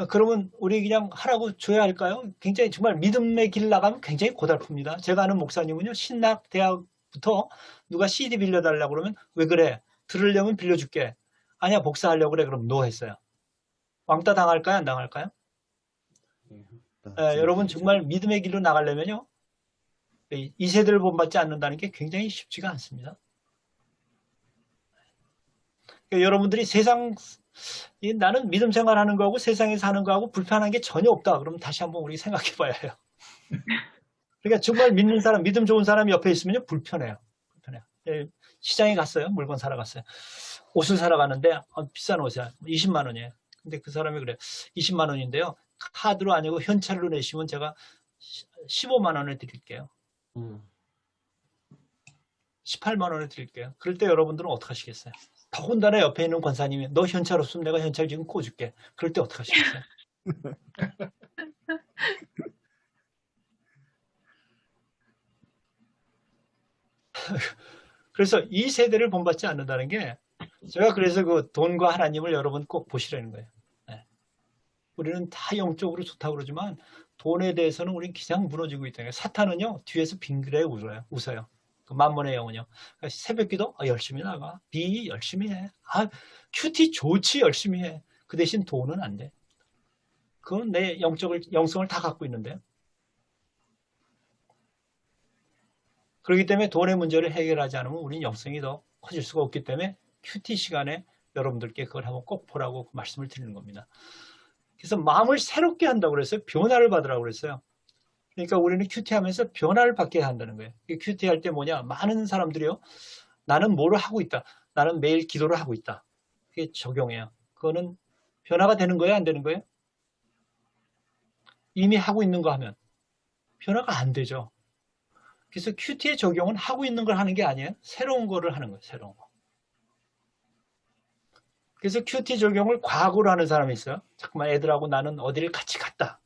그러면 우리 그냥 하라고 줘야 할까요? 굉장히 정말 믿음의 길 나가면 굉장히 고달픕니다. 제가 아는 목사님은요. 신학대학부터 누가 CD 빌려달라고 그러면 왜 그래? 들으려면 빌려줄게. 아니야 복사하려고 그래. 그럼 노 했어요. 왕따 당할까요? 안 당할까요? 여러분 정말 믿음의 길로 나가려면요. 이 세대를 본받지 않는다는 게 굉장히 쉽지가 않습니다. 그러니까 여러분들이 나는 믿음 생활하는 거하고 세상에 사는 거하고 불편한 게 전혀 없다. 그러면 다시 한번 우리 생각해 봐야 해요. 그러니까 정말 믿는 사람, 믿음 좋은 사람이 옆에 있으면 불편해요. 시장에 갔어요. 물건 사러 갔어요. 옷을 사러 갔는데 비싼 옷이야. 20만 원이에요. 근데 그 사람이 그래. 20만 원인데요. 카드로 아니고 현찰로 내시면 제가 15만 원을 드릴게요. 18만 원을 드릴게요. 그럴 때 여러분들은 어떻게 하시겠어요? 더군다나 옆에 있는 권사님이 너 현찰 없으면 내가 현찰 지금 꿔줄게. 그럴 때 어떻게 하시겠어요? 그래서 이 세대를 본받지 않는다는 게 제가 그래서 그 돈과 하나님을 여러분 꼭 보시라는 거예요. 네. 우리는 다 영적으로 좋다고 그러지만 돈에 대해서는 우리는 그냥 무너지고 있다는 거예요. 사탄은요 뒤에서 빙그레 웃어요. 그 만몬의 영은요. 그러니까 새벽기도 열심히 나가. 비 열심히 해. 큐티 좋지 열심히 해. 그 대신 돈은 안 돼. 그건 내 영성을 다 갖고 있는데요. 그렇기 때문에 돈의 문제를 해결하지 않으면 우리는 영성이 더 커질 수가 없기 때문에 큐티 시간에 여러분들께 그걸 한번 꼭 보라고 말씀을 드리는 겁니다. 그래서 마음을 새롭게 한다고 그랬어요. 변화를 받으라고 그랬어요. 그러니까 우리는 큐티하면서 변화를 받게 한다는 거예요. 큐티할 때 뭐냐? 많은 사람들이요. 나는 뭐를 하고 있다. 나는 매일 기도를 하고 있다. 그게 적용해요. 그거는 변화가 되는 거예요? 안 되는 거예요? 이미 하고 있는 거 하면 변화가 안 되죠. 그래서 큐티의 적용은 하고 있는 걸 하는 게 아니에요. 새로운 거를 하는 거예요. 새로운 거. 그래서 큐티 적용을 과거로 하는 사람이 있어요. 잠깐만 애들하고 나는 어디를 같이 갔다.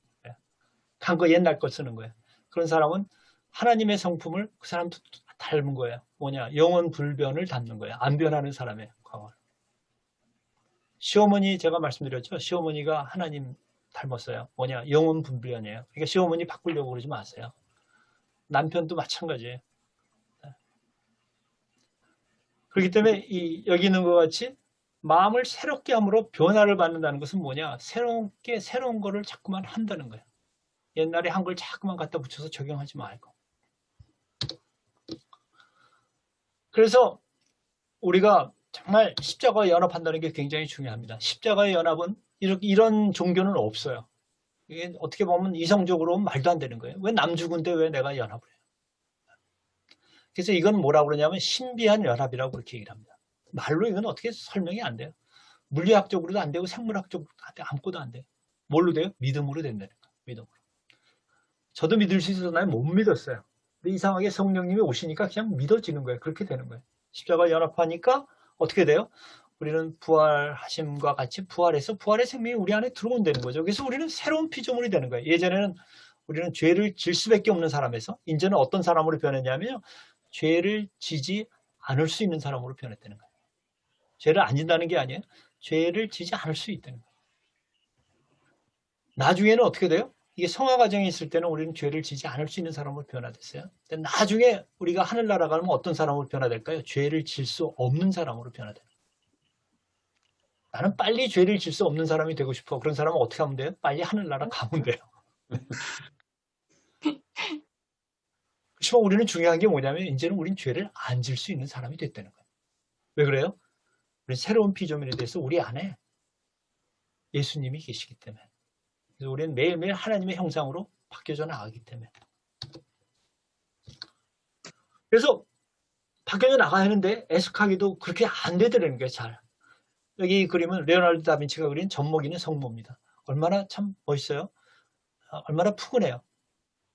간 거 옛날 거 쓰는 거예요. 그런 사람은 하나님의 성품을 그 사람도 닮은 거예요. 뭐냐? 영원 불변을 닮는 거예요. 안 변하는 사람의 과거. 시어머니 제가 말씀드렸죠. 시어머니가 하나님 닮았어요. 뭐냐? 영원 불변이에요. 그러니까 시어머니 바꾸려고 그러지 마세요. 남편도 마찬가지예요. 그렇기 때문에 여기 있는 것 같이 마음을 새롭게 함으로 변화를 받는다는 것은 뭐냐? 새로운 거를 자꾸만 한다는 거예요. 옛날에 한 걸 자꾸만 갖다 붙여서 적용하지 말고. 그래서 우리가 정말 십자가와 연합한다는 게 굉장히 중요합니다. 십자가의 연합은 이런 종교는 없어요. 이게 어떻게 보면 이성적으로는 말도 안 되는 거예요. 왜 남 죽은데 왜 내가 연합을 해요? 그래서 이건 뭐라고 그러냐면 신비한 연합이라고 그렇게 얘기를 합니다. 말로 이건 어떻게 설명이 안 돼요. 물리학적으로도 안 되고 생물학적으로도 안 돼. 아무것도 안 돼요. 뭘로 돼요? 믿음으로 된다는 거예요. 믿음으로. 저도 믿을 수 있었나요? 못 믿었어요. 근데 이상하게 성령님이 오시니까 그냥 믿어지는 거예요. 그렇게 되는 거예요. 십자가 연합하니까 어떻게 돼요? 우리는 부활하심과 같이 부활해서 부활의 생명이 우리 안에 들어온다는 거죠. 그래서 우리는 새로운 피조물이 되는 거예요. 예전에는 우리는 죄를 질 수밖에 없는 사람에서 이제는 어떤 사람으로 변했냐면요. 죄를 지지 않을 수 있는 사람으로 변했다는 거예요. 죄를 안 진다는 게 아니에요. 죄를 지지 않을 수 있다는 거예요. 나중에는 어떻게 돼요? 이게 성화 과정에 있을 때는 우리는 죄를 지지 않을 수 있는 사람으로 변화됐어요. 근데 나중에 우리가 하늘나라 가면 어떤 사람으로 변화될까요? 죄를 질 수 없는 사람으로 변화돼요. 나는 빨리 죄를 질 수 없는 사람이 되고 싶어. 그런 사람은 어떻게 하면 돼요? 빨리 하늘나라 가면 돼요. 그렇지만 우리는 중요한 게 뭐냐면 이제는 우린 죄를 안 질 수 있는 사람이 됐다는 거예요. 왜 그래요? 우리 새로운 피조물에 대해서 우리 안에 예수님이 계시기 때문에. 그래서 우리는 매일매일 하나님의 형상으로 바뀌어져 나가기 때문에. 그래서 바뀌어져 나가야 하는데 애석하게도 그렇게 안 되더라는 거예요. 잘. 여기 이 그림은 레오나르도 다빈치가 그린 젖먹이는 성모입니다. 얼마나 참 멋있어요. 얼마나 푸근해요.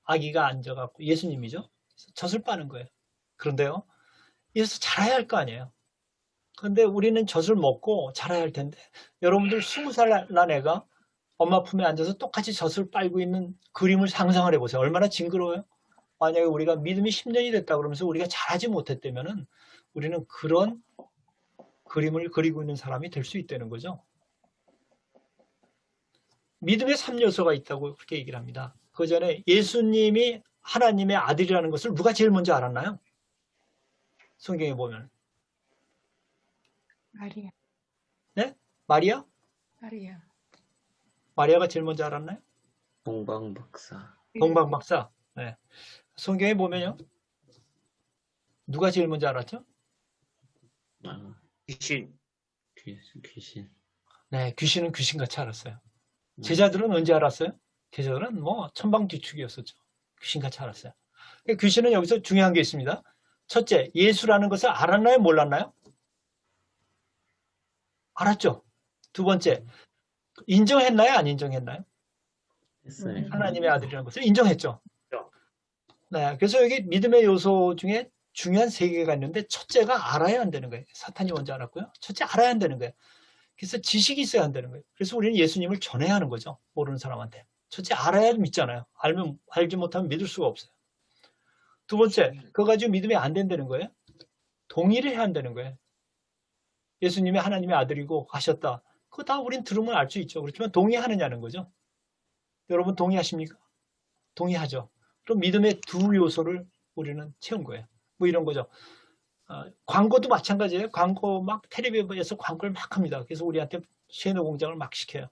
아기가 앉아갖고 예수님이죠. 젖을 빠는 거예요. 그런데요. 이래서 자라야 할 거 아니에요. 그런데 우리는 젖을 먹고 자라야 할 텐데 여러분들 20살 난 애가 엄마 품에 앉아서 똑같이 젖을 빨고 있는 그림을 상상을 해보세요. 얼마나 징그러워요. 만약에 우리가 믿음이 10년이 됐다 그러면서 우리가 잘하지 못했다면 우리는 그런 그림을 그리고 있는 사람이 될 수 있다는 거죠. 믿음의 3요소가 있다고 그렇게 얘기를 합니다. 그 전에 예수님이 하나님의 아들이라는 것을 누가 제일 먼저 알았나요? 성경에 보면. 마리아. 네? 마리아? 마리아. 마리아가 제일 먼저 알았나요? 동방 박사. 동방 박사. 네. 성경에 보면요. 누가 제일 먼저 알았죠? 아, 귀신. 귀신. 네, 귀신은 귀신같이 알았어요. 제자들은 언제 알았어요? 제자들은 뭐 천방지축이었었죠. 귀신같이 알았어요. 귀신은 여기서 중요한 게 있습니다. 첫째, 예수라는 것을 알았나요? 몰랐나요? 알았죠. 두 번째, 인정했나요? 안 인정했나요? 했어요. 하나님의 아들이라는 것을 인정했죠. 네, 그래서 여기 믿음의 요소 중에 중요한 세 개가 있는데 첫째가 알아야 한다는 거예요. 사탄이 먼저 알았고요. 첫째 알아야 한다는 거예요. 그래서 지식이 있어야 한다는 거예요. 그래서 우리는 예수님을 전해야 하는 거죠. 모르는 사람한테. 첫째 알아야 믿잖아요. 알지 못하면 믿을 수가 없어요. 두 번째, 그거 가지고 믿음이 안 된다는 거예요. 동의를 해야 한다는 거예요. 예수님이 하나님의 아들이고 하셨다. 그거 다 우린 들으면 알 수 있죠. 그렇지만 동의하느냐는 거죠. 여러분 동의하십니까? 동의하죠. 그럼 믿음의 두 요소를 우리는 채운 거예요. 뭐 이런 거죠. 광고도 마찬가지예요. 광고 막 텔레비전에서 광고를 막 합니다. 그래서 우리한테 쉐너 공장을 막 시켜요.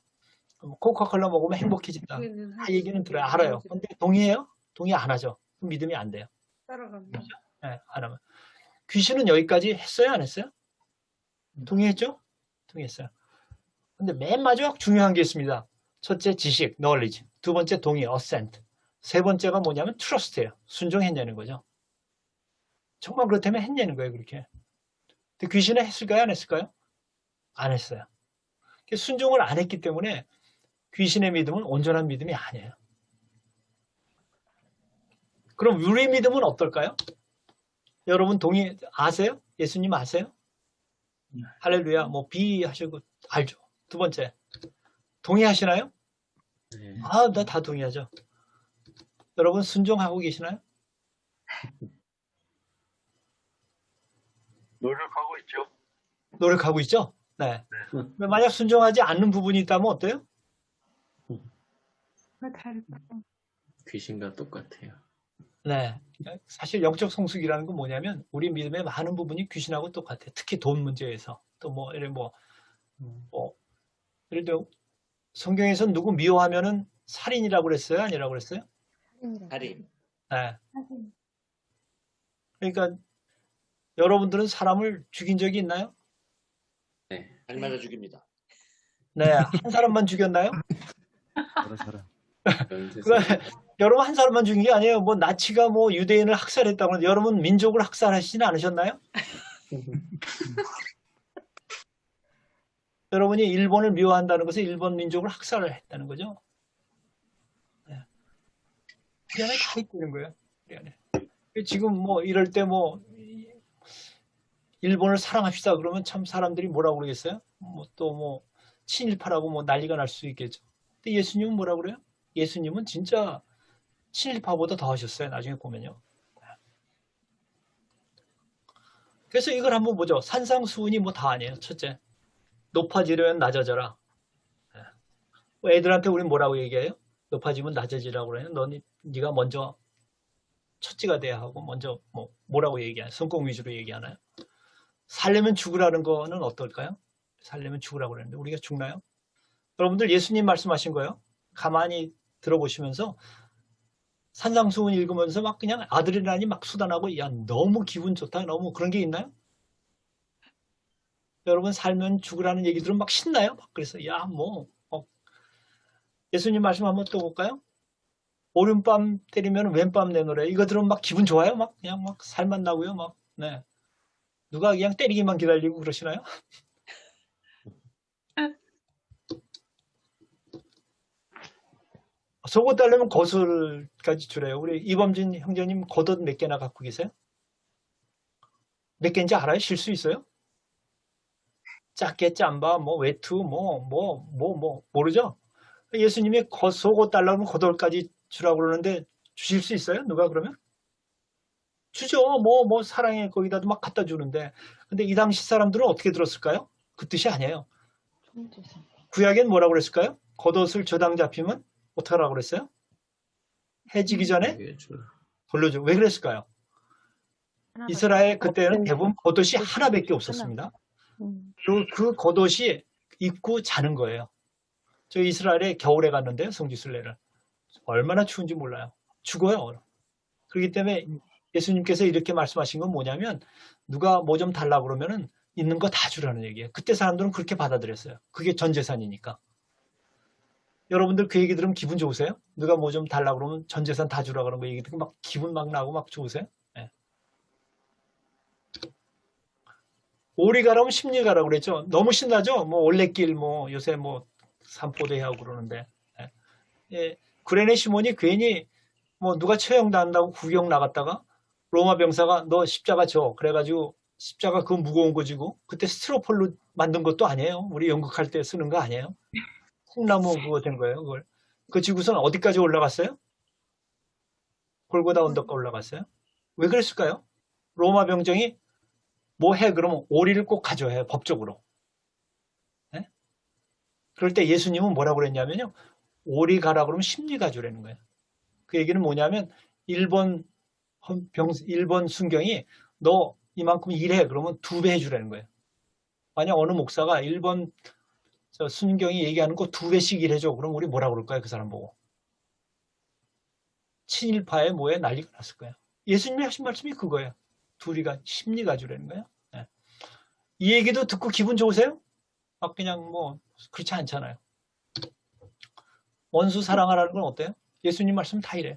코카콜라 먹으면 행복해진다. 다 얘기는 들어요. 알아요. 근데 동의해요? 동의 안 하죠. 그럼 믿음이 안 돼요. 따라갑니다. 네, 안 하면. 귀신은 여기까지 했어요? 안 했어요? 동의했죠? 동의했어요. 근데 맨 마지막 중요한 게 있습니다. 첫째 지식, knowledge. 두 번째 동의, assent. 세 번째가 뭐냐면 trust예요. 순종했냐는 거죠. 정말 그렇다면 했냐는 거예요. 그렇게. 근데 귀신은 했을까요? 안 했을까요? 안 했어요. 순종을 안 했기 때문에 귀신의 믿음은 온전한 믿음이 아니에요. 그럼 우리의 믿음은 어떨까요? 여러분 아세요? 예수님 아세요? 할렐루야. 뭐 비하시고 알죠. 두 번째 동의하시나요? 네. 나 다 동의하죠. 여러분 순종하고 계시나요? 노력하고 있죠. 노력하고 있죠? 네. 만약 순종하지 않는 부분이 있다면 어때요? 다르다. 귀신과 똑같아요. 네. 사실 영적 성숙이라는 건 뭐냐면 우리 믿음의 많은 부분이 귀신하고 똑같아요. 특히 돈 문제에서. 또 뭐 예를 들어 성경에서 누구 미워하면은 살인이라고 그랬어요? 아니라고 그랬어요? 살인. 네. 그러니까 여러분들은 사람을 죽인 적이 있나요? 날마다 죽입니다. 네. 한 사람만 죽였나요? 여러 사람. 여러분 한 사람만 죽인 게 아니에요. 뭐 나치가 뭐 유대인을 학살했다고 하는데 여러분 민족을 학살하시지는 않으셨나요? 여러분이 일본을 미워한다는 것은 일본 민족을 학살을 했다는 거죠. 네. 그 안에 다 있다는 거예요. 그 안에. 지금 뭐 이럴 때 뭐 일본을 사랑합시다 그러면 참 사람들이 뭐라고 그러겠어요? 또 친일파라고 뭐 난리가 날 수 있겠죠. 근데 예수님은 뭐라고 그래요? 예수님은 진짜 친일파보다 더 하셨어요. 나중에 보면요. 그래서 이걸 한번 보죠. 산상수훈이 뭐 다 아니에요. 첫째, 높아지려면 낮아져라. 애들한테 우리는 뭐라고 얘기해요? 높아지면 낮아지라고 그래요. 네가 먼저 첫째가 돼야 하고 먼저 뭐라고 얘기하나요? 성공 위주로 얘기하나요? 살려면 죽으라는 거는 어떨까요? 살려면 죽으라고 그러는데 우리가 죽나요? 여러분들 예수님 말씀하신 거예요. 가만히 들어보시면서 산상수훈 읽으면서 막 그냥 아드레날린이 막 쏟아나고 야 너무 기분 좋다 너무 그런 게 있나요? 여러분 살면 죽으라는 얘기 들으면 막 신나요? 막 그래서 야 뭐 예수님 말씀 한번 또 볼까요? 오른밤 때리면 왼밤 내노래 이거 들으면 막 기분 좋아요? 막 그냥 막 살만 나고요 막 네. 누가 그냥 때리기만 기다리고 그러시나요? 속옷 달려면 겉을까지 주래요. 우리 이범진 형제님 겉옷 몇 개나 갖고 계세요? 몇 개인지 알아요? 실 수 있어요? 작게 짬바, 뭐 외투, 모르죠? 예수님이 속옷 달라면 겉옷까지 주라고 그러는데 주실 수 있어요? 누가 그러면? 주죠. 사랑의 거기다도 막 갖다 주는데. 근데 이 당시 사람들은 어떻게 들었을까요? 그 뜻이 아니에요. 천지상. 구약엔 뭐라고 그랬을까요? 겉옷을 저당 잡히면 어떻게 하라고 그랬어요? 해지기 전에 돌려줘. 왜 그랬을까요? 이스라엘 그때는 대부분 겉옷이 하나밖에 없었습니다. 그 겉옷이 입고 자는 거예요. 저 이스라엘에 겨울에 갔는데요. 성지순례를. 얼마나 추운지 몰라요. 죽어요. 그렇기 때문에 예수님께서 이렇게 말씀하신 건 뭐냐면 누가 뭐 좀 달라고 그러면은 있는 거 다 주라는 얘기예요. 그때 사람들은 그렇게 받아들였어요. 그게 전 재산이니까. 여러분들 그 얘기 들으면 기분 좋으세요? 누가 뭐 좀 달라고 그러면 전 재산 다 주라 그런 거 얘기 듣고 막 기분 막 나고 막 좋으세요? 네. 오리 가라면 십리 가라고 그랬죠. 너무 신나죠? 뭐 올레길 요새 산포대회 하고 그러는데. 네. 예. 구레네 시몬이 괜히 누가 처형당한다고 구경 나갔다가 로마 병사가 너 십자가 줘. 그래가지고 십자가 그거 무거운 거 지고 그때 스티로폴로 만든 것도 아니에요. 우리 연극할 때 쓰는 거 아니에요. 콩나무 그거 된 거예요. 그걸. 그 지구선 어디까지 올라갔어요? 골고다 언덕까지 올라갔어요. 왜 그랬을까요? 로마 병정이 뭐 해? 그러면 오리를 꼭 가져야 해요. 법적으로. 네? 그럴 때 예수님은 뭐라고 그랬냐면요. 오리 가라 그러면 십리 가주라는 거예요. 그 얘기는 뭐냐면 일본 순경이 너 이만큼 일해 그러면 2배 해주라는 거예요. 만약 어느 목사가 일본 순경이 얘기하는 거 2배씩 일해줘. 그럼 우리 뭐라 그럴까요? 그 사람 보고. 친일파에 뭐에 난리가 났을 거예요. 예수님이 하신 말씀이 그거예요. 둘이가 십리 가주라는 거예요. 네. 이 얘기도 듣고 기분 좋으세요? 막 그냥 그렇지 않잖아요. 원수 사랑하라는 건 어때요? 예수님 말씀 다 이래요.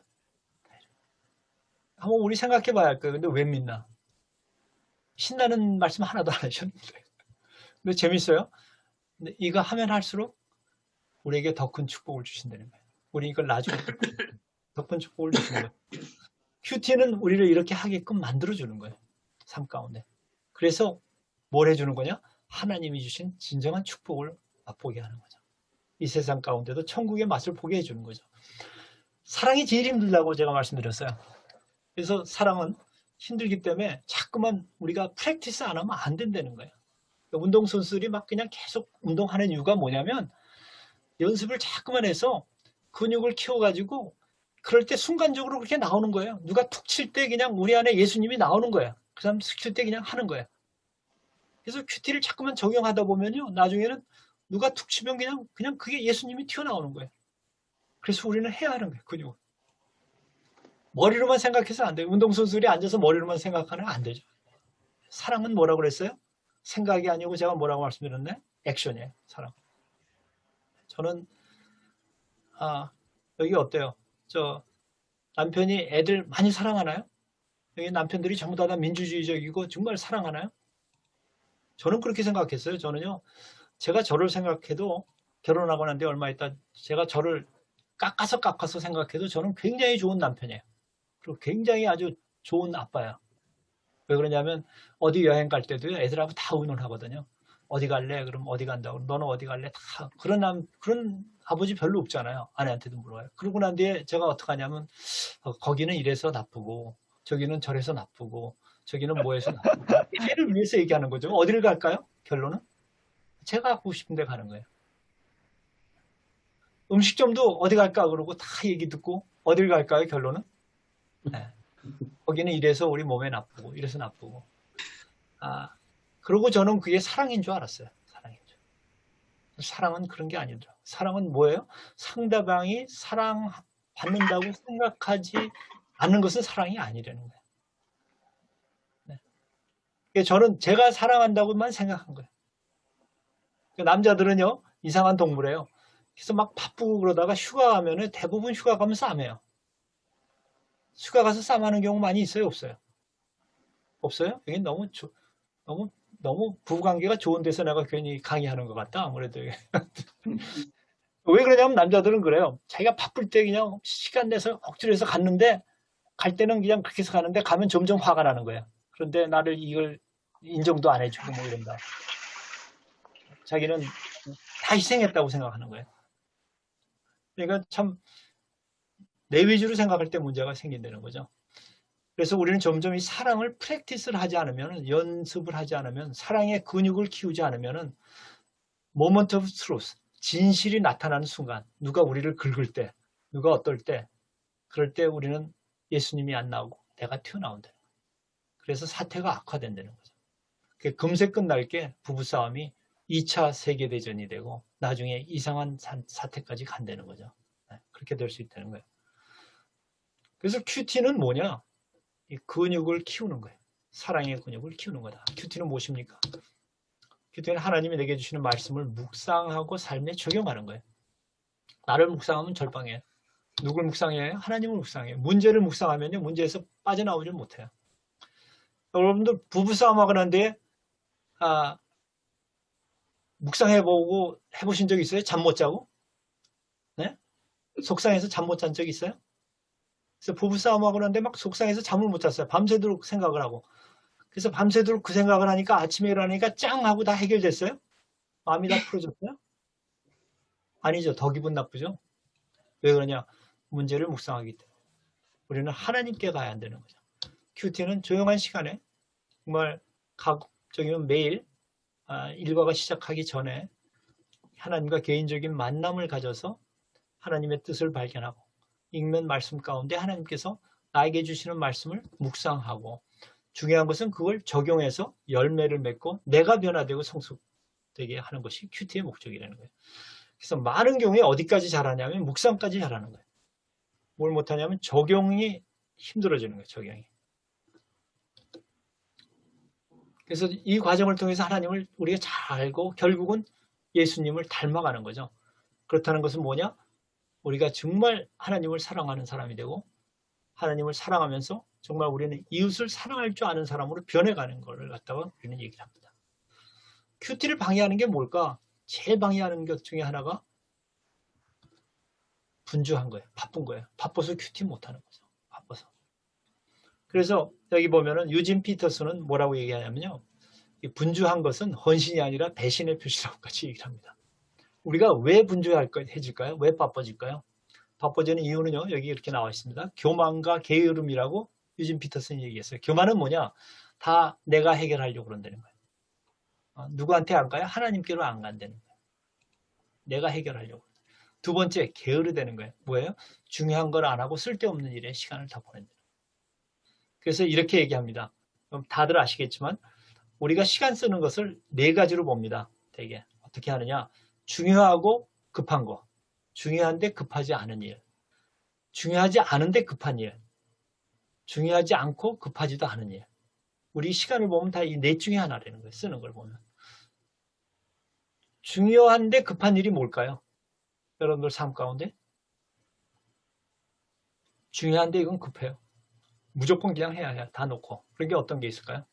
한번 우리 생각해 봐야 할 거예요. 근데 왜 믿나? 신나는 말씀 하나도 안 하셨는데. 근데 재밌어요. 근데 이거 하면 할수록 우리에게 더 큰 축복을 주신다는 거예요. 우리 이걸 나중에 더 큰 축복을 주시는 거예요. 큐티는 우리를 이렇게 하게끔 만들어주는 거예요. 삶 가운데. 그래서 뭘 해주는 거냐? 하나님이 주신 진정한 축복을 맛보게 하는 거죠. 이 세상 가운데도 천국의 맛을 보게 해주는 거죠. 사랑이 제일 힘들다고 제가 말씀드렸어요. 그래서 사랑은 힘들기 때문에 자꾸만 우리가 프랙티스 안 하면 안 된다는 거예요. 운동선수들이 막 그냥 계속 운동하는 이유가 뭐냐면 연습을 자꾸만 해서 근육을 키워가지고 그럴 때 순간적으로 그렇게 나오는 거예요. 누가 툭 칠 때 그냥 우리 안에 예수님이 나오는 거예요. 그 사람 칠 때 그냥 하는 거예요. 그래서 큐티를 자꾸만 적용하다 보면요. 나중에는 누가 툭 치면 그냥 그게 예수님이 튀어나오는 거예요. 그래서 우리는 해야 하는 거예요. 근육을. 머리로만 생각해서 안 돼요. 운동선수들이 앉아서 머리로만 생각하면 안 되죠. 사랑은 뭐라고 그랬어요? 생각이 아니고 제가 뭐라고 말씀드렸나요? 액션이에요. 사랑. 저는 여기 어때요? 남편이 애들 많이 사랑하나요? 여기 남편들이 전부 다 민주주의적이고 정말 사랑하나요? 저는 그렇게 생각했어요. 저는요. 제가 저를 생각해도 결혼하고 난 뒤에 얼마 있다 제가 저를 깎아서 생각해도 저는 굉장히 좋은 남편이에요. 그리고 굉장히 아주 좋은 아빠예요. 왜 그러냐면 어디 여행 갈 때도요. 애들하고 다 의논하거든요. 어디 갈래? 그럼 어디 간다고. 너는 어디 갈래? 다 그런 아버지 별로 없잖아요. 아내한테도 물어봐요. 그러고 난 뒤에 제가 어떻게 하냐면 거기는 이래서 나쁘고 저기는 저래서 나쁘고 저기는 뭐해서 나쁘고 애를 위해서 얘기하는 거죠. 어디를 갈까요? 결론은 제가 가고 싶은 데 가는 거예요. 음식점도 어디 갈까? 그러고 다 얘기 듣고 어딜 갈까요? 결론은 네. 거기는 이래서 우리 몸에 나쁘고 이래서 나쁘고 그러고 저는 그게 사랑인 줄 알았어요. 사랑은 그런 게 아니더라고요. 사랑은 뭐예요? 상대방이 받는다고 생각하지 않는 것은 사랑이 아니라는 거예요. 네. 그러니까 저는 제가 사랑한다고만 생각한 거예요. 그러니까 남자들은요, 이상한 동물이에요. 그래서 막 바쁘고 그러다가 휴가 가면은 대부분 휴가 가면 싸매요. 휴가 가서 싸매는 경우 많이 있어요, 없어요? 없어요? 여기 너무 부부관계가 좋은 데서 내가 괜히 강의하는 것 같다, 아무래도. 왜 그러냐면 남자들은 그래요. 자기가 바쁠 때 그냥 시간 내서 억지로 해서 갔는데, 갈 때는 그냥 그렇게 해서 가는데, 가면 점점 화가 나는 거예요. 그런데 나를 이걸 인정도 안 해주고 뭐 이런다. 자기는 다 희생했다고 생각하는 거예요. 그러니까 참 내 위주로 생각할 때 문제가 생긴다는 거죠. 그래서 우리는 점점 이 사랑을 프랙티스를 하지 않으면, 연습을 하지 않으면, 사랑의 근육을 키우지 않으면 모먼트 오브 트루스, 진실이 나타나는 순간, 누가 우리를 긁을 때, 누가 어떨 때, 그럴 때 우리는 예수님이 안 나오고 내가 튀어나온다는 거예요. 그래서 사태가 악화된다는 거죠. 금세 끝날 게 부부싸움이 2차 세계대전이 되고 나중에 이상한 사태까지 간다는 거죠. 그렇게 될 수 있다는 거예요. 그래서 큐티는 뭐냐? 이 근육을 키우는 거예요. 사랑의 근육을 키우는 거다. 큐티는 무엇입니까? 큐티는 하나님이 내게 주시는 말씀을 묵상하고 삶에 적용하는 거예요. 나를 묵상하면 절방이에요. 누굴 묵상해요? 하나님을 묵상해요. 문제를 묵상하면요, 문제에서 빠져나오질 못해요. 여러분들 부부싸움 하거나는데 묵상해보고 해보신 적 있어요? 잠 못 자고? 네? 속상해서 잠 못 잔 적 있어요? 그래서 부부싸움하고 그러는데 막 속상해서 잠을 못 잤어요. 밤새도록 생각을 하고. 그래서 밤새도록 그 생각을 하니까 아침에 일어나니까 짱 하고 다 해결됐어요? 마음이 다 풀어졌어요? 아니죠. 더 기분 나쁘죠? 왜 그러냐? 문제를 묵상하기 때문에. 우리는 하나님께 가야 한다는 거죠. 큐티는 조용한 시간에 정말 가급적이면 매일 일과가 시작하기 전에 하나님과 개인적인 만남을 가져서 하나님의 뜻을 발견하고 읽는 말씀 가운데 하나님께서 나에게 주시는 말씀을 묵상하고 중요한 것은 그걸 적용해서 열매를 맺고 내가 변화되고 성숙되게 하는 것이 큐티의 목적이라는 거예요. 그래서 많은 경우에 어디까지 잘하냐면 묵상까지 잘하는 거예요. 뭘 못하냐면 적용이 힘들어지는 거예요. 적용이. 그래서 이 과정을 통해서 하나님을 우리가 잘 알고 결국은 예수님을 닮아가는 거죠. 그렇다는 것은 뭐냐? 우리가 정말 하나님을 사랑하는 사람이 되고 하나님을 사랑하면서 정말 우리는 이웃을 사랑할 줄 아는 사람으로 변해가는 것을 갖다가 우리는 얘기를 합니다. 큐티를 방해하는 게 뭘까? 제일 방해하는 것 중에 하나가 분주한 거예요. 바쁜 거예요. 바빠서 큐티 못하는 거죠. 바빠서. 그래서 여기 보면은 유진 피터슨은 뭐라고 얘기하냐면요. 이 분주한 것은 헌신이 아니라 배신의 표시라고까지 얘기를 합니다. 우리가 왜 분주해질까요? 왜 바빠질까요? 바빠지는 이유는요. 여기 이렇게 나와 있습니다. 교만과 게으름이라고 유진 피터슨이 얘기했어요. 교만은 뭐냐? 다 내가 해결하려고 그런다는 거예요. 누구한테 안 가요? 하나님께로 안 간다는 거예요. 내가 해결하려고. 두 번째, 게으르다는 거예요. 뭐예요? 중요한 걸 안 하고 쓸데없는 일에 시간을 다 보낸다는 거예요. 그래서 이렇게 얘기합니다. 그럼 다들 아시겠지만 우리가 시간 쓰는 것을 네 가지로 봅니다. 되게 어떻게 하느냐? 중요하고 급한 거, 중요한데 급하지 않은 일, 중요하지 않은데 급한 일, 중요하지 않고 급하지도 않은 일. 우리 시간을 보면 다 이 넷 중에 하나라는 거예요. 쓰는 걸 보면. 중요한데 급한 일이 뭘까요? 여러분들 삶 가운데? 중요한데 이건 급해요. 무조건 그냥 해야 해요. 다 놓고. 그런 게 어떤 게 있을까요?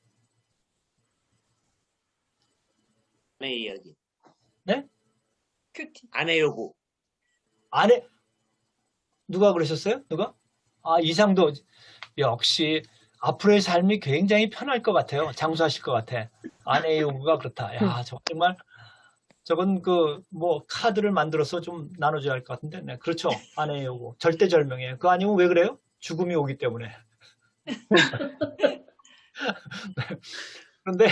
아내 이야기. 네? 큐티. 아내 요구. 아내, 누가 그러셨어요? 누가? 이상도, 역시, 앞으로의 삶이 굉장히 편할 것 같아요. 장수하실 것 같아. 아내의 요구가 그렇다. 야, 정말, 저건 카드를 만들어서 좀 나눠줘야 할 것 같은데. 네, 그렇죠. 아내의 요구. 절대절명이에요. 그거 아니면 왜 그래요? 죽음이 오기 때문에. 그런데,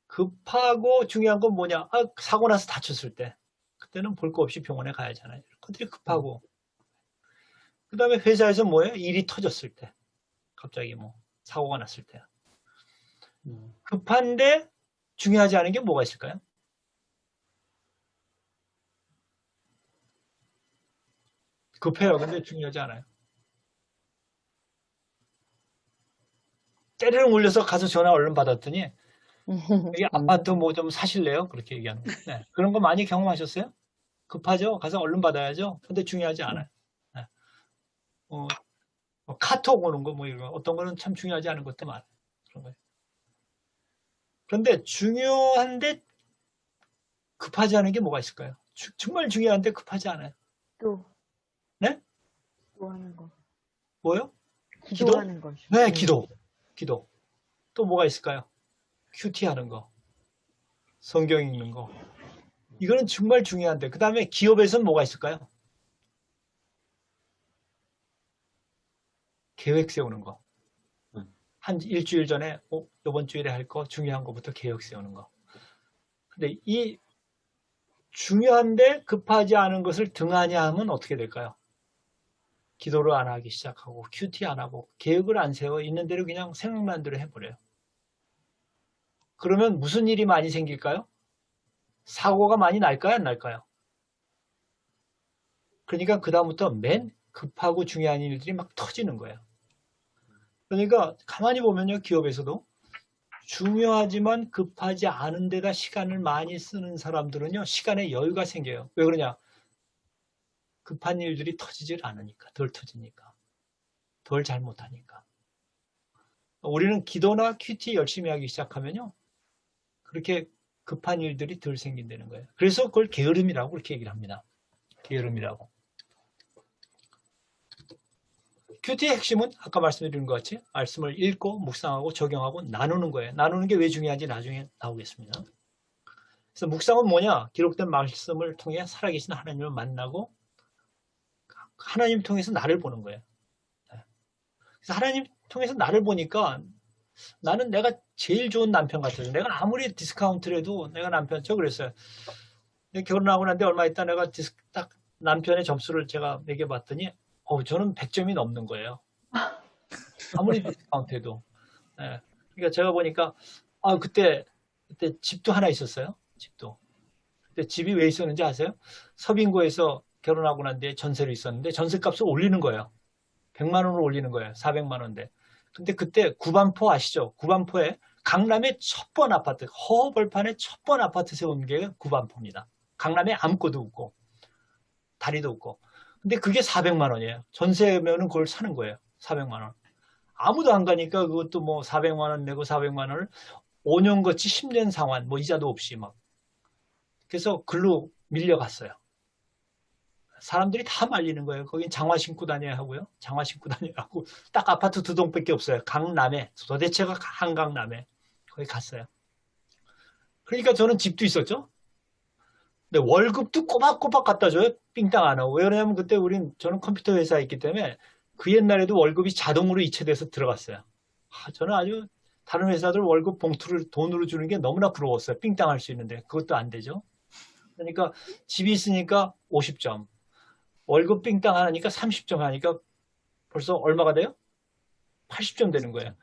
급하고 중요한 건 뭐냐? 사고 나서 다쳤을 때. 그때는 볼 거 없이 병원에 가야잖아요. 그들이 급하고. 그 다음에 회사에서 뭐예요? 일이 터졌을 때. 갑자기 사고가 났을 때. 급한데 중요하지 않은 게 뭐가 있을까요? 급해요. 근데 중요하지 않아요. 때리를 올려서 가서 전화 얼른 받았더니 여기 아파트 뭐 좀 사실래요? 그렇게 얘기하는 거예요. 네. 그런 거 많이 경험하셨어요? 급하죠? 가서 얼른 받아야죠. 근데 중요하지 않아요. 네. 뭐 카톡 오는 거 뭐 이런 거 어떤 거는 참 중요하지 않은 것도 많아요. 그런 거예요. 그런데 중요한데 급하지 않은 게 뭐가 있을까요? 정말 중요한데 급하지 않아요. 또. 네? 기도하는 거. 뭐요? 기도하는 거. 네, 기도. 기도. 또 뭐가 있을까요? 큐티 하는 거. 성경 읽는 거. 이거는 정말 중요한데. 그 다음에 기업에서는 뭐가 있을까요? 계획 세우는 거. 한 일주일 전에 이번 주일에 할 거 중요한 거부터 계획 세우는 거. 근데 이 중요한데 급하지 않은 것을 등한히 하면 어떻게 될까요? 기도를 안 하기 시작하고 큐티 안 하고 계획을 안 세워 있는 대로 그냥 생각난 대로 해버려요. 그러면 무슨 일이 많이 생길까요? 사고가 많이 날까요? 안 날까요? 그러니까 그 다음부터 맨 급하고 중요한 일들이 막 터지는 거예요. 그러니까 가만히 보면요. 기업에서도 중요하지만 급하지 않은 데다 시간을 많이 쓰는 사람들은요. 시간에 여유가 생겨요. 왜 그러냐? 급한 일들이 터지질 않으니까. 덜 터지니까. 덜 잘못하니까. 우리는 기도나 큐티 열심히 하기 시작하면요. 그렇게 급한 일들이 덜 생긴다는 거예요. 그래서 그걸 게으름이라고 그렇게 얘기를 합니다. 게으름이라고. 큐티의 핵심은 아까 말씀드린 것 같이 말씀을 읽고 묵상하고 적용하고 나누는 거예요. 나누는 게 왜 중요한지 나중에 나오겠습니다. 그래서 묵상은 뭐냐? 기록된 말씀을 통해 살아계신 하나님을 만나고 하나님 통해서 나를 보는 거예요. 그래서 하나님 통해서 나를 보니까 나는 내가 제일 좋은 남편 같아요. 내가 아무리 디스카운트를 해도 내가 저 그랬어요. 결혼하고 난 뒤에 얼마 있다 내가 딱 남편의 점수를 제가 매겨봤더니 저는 100점이 넘는 거예요. 아무리 디스카운트 해도. 네. 그러니까 제가 보니까 그때 집도 하나 있었어요. 집도. 그때 집이 왜 있었는지 아세요? 서빙고에서 결혼하고 난 뒤에 전세를 있었는데 전세값을 올리는 거예요. 100만 원을 올리는 거예요. 400만 원인데. 근데 그때 구반포 아시죠? 구반포에 강남의 첫 번 아파트, 허허벌판에 첫 번 아파트 세운 게 구반포입니다. 강남에 아무것도 없고 다리도 없고. 근데 그게 400만 원이에요. 전세면은 그걸 사는 거예요. 400만 원. 아무도 안 가니까 그것도 뭐 400만 원 내고 400만 원을 5년 거치 10년 상환, 뭐 이자도 없이 막. 그래서 글로 밀려갔어요. 사람들이 다 말리는 거예요. 거긴 장화 신고 다녀야 하고요. 장화 신고 다녀야 하고 딱 아파트 2동밖에 없어요. 강남에. 도대체가 한강남에. 거기 갔어요. 그러니까 저는 집도 있었죠. 근데 월급도 꼬박꼬박 갖다 줘요. 삥땅 안 하고. 왜 그러냐면 그때 저는 컴퓨터 회사에 있기 때문에 그 옛날에도 월급이 자동으로 이체돼서 들어갔어요. 저는 아주 다른 회사들 월급 봉투를 돈으로 주는 게 너무나 부러웠어요. 삥땅 할 수 있는데 그것도 안 되죠. 그러니까 집이 있으니까 50점. 월급 삥땅 하니까 30점 하니까 벌써 얼마가 돼요? 80점 되는 거예요.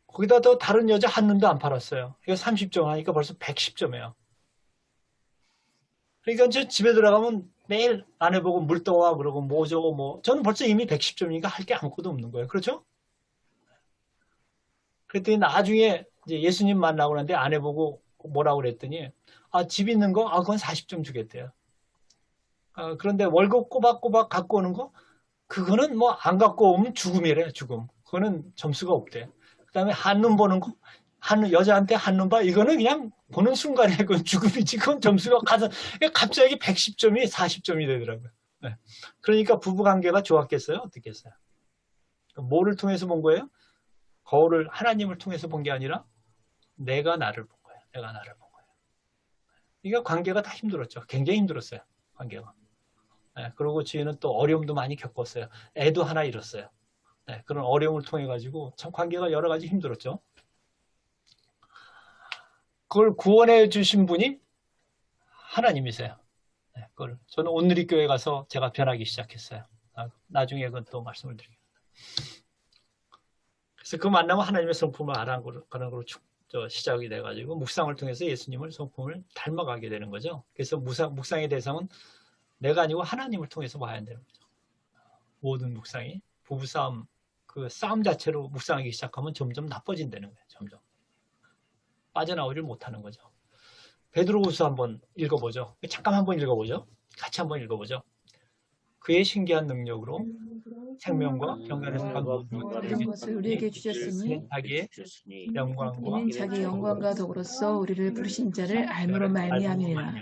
거기다 더 다른 여자 한눈도 안 팔았어요. 이거 30점 하니까 벌써 110점이에요. 그러니까 저 집에 들어가면 매일 아내 보고 물 떠와 그러고 뭐 저거 뭐 저는 벌써 이미 110점이니까 할 게 아무것도 없는 거예요. 그렇죠? 그랬더니 나중에 이제 예수님 만나고 난데 아내 보고 뭐라고 그랬더니 집 있는 거 그건 40점 주겠대요. 그런데 월급 꼬박꼬박 갖고 오는 거 그거는 뭐 안 갖고 오면 죽음이래. 죽음. 그거는 점수가 없대. 그다음에 한눈 보는 거 여자한테 한눈 봐 이거는 그냥 보는 순간에 그건 죽음이지. 그건 점수가 갑자기 110점이 40점이 되더라고요. 네. 그러니까 부부관계가 좋았겠어요? 어떻겠어요? 뭐를 통해서 본 거예요? 거울을 하나님을 통해서 본 게 아니라 내가 나를 본 거예요. 내가 나를 본 거예요. 그러니까 관계가 다 힘들었죠. 굉장히 힘들었어요. 관계가. 네, 그리고 저희는 또 어려움도 많이 겪었어요. 애도 하나 잃었어요. 네, 그런 어려움을 통해 가지고 참 관계가 여러 가지 힘들었죠. 그걸 구원해 주신 분이 하나님이세요. 네, 저는 온누리교회 가서 제가 변하기 시작했어요. 나중에 그건 또 말씀을 드리겠습니다. 그래서 그 만나면 하나님의 성품을 알아가는 걸로 시작이 돼가지고 묵상을 통해서 예수님을 성품을 닮아가게 되는 거죠. 그래서 묵상의 대상은 내가 아니고 하나님을 통해서 봐야 되는 거죠. 모든 묵상이 부부싸움 그 싸움 자체로 묵상하기 시작하면 점점 나빠진다는 거예요. 점점 빠져나오질 못하는 거죠. 베드로후서 한번 읽어보죠. 잠깐 한번 읽어보죠. 같이 한번 읽어보죠. 그의 신기한 능력으로 생명과 경건에서 모든 것을 우리에게 주셨으니 자기의 영광과 이는 자기 영광과 더불어서 우리를 부르신 자를 알므로 말미암이라.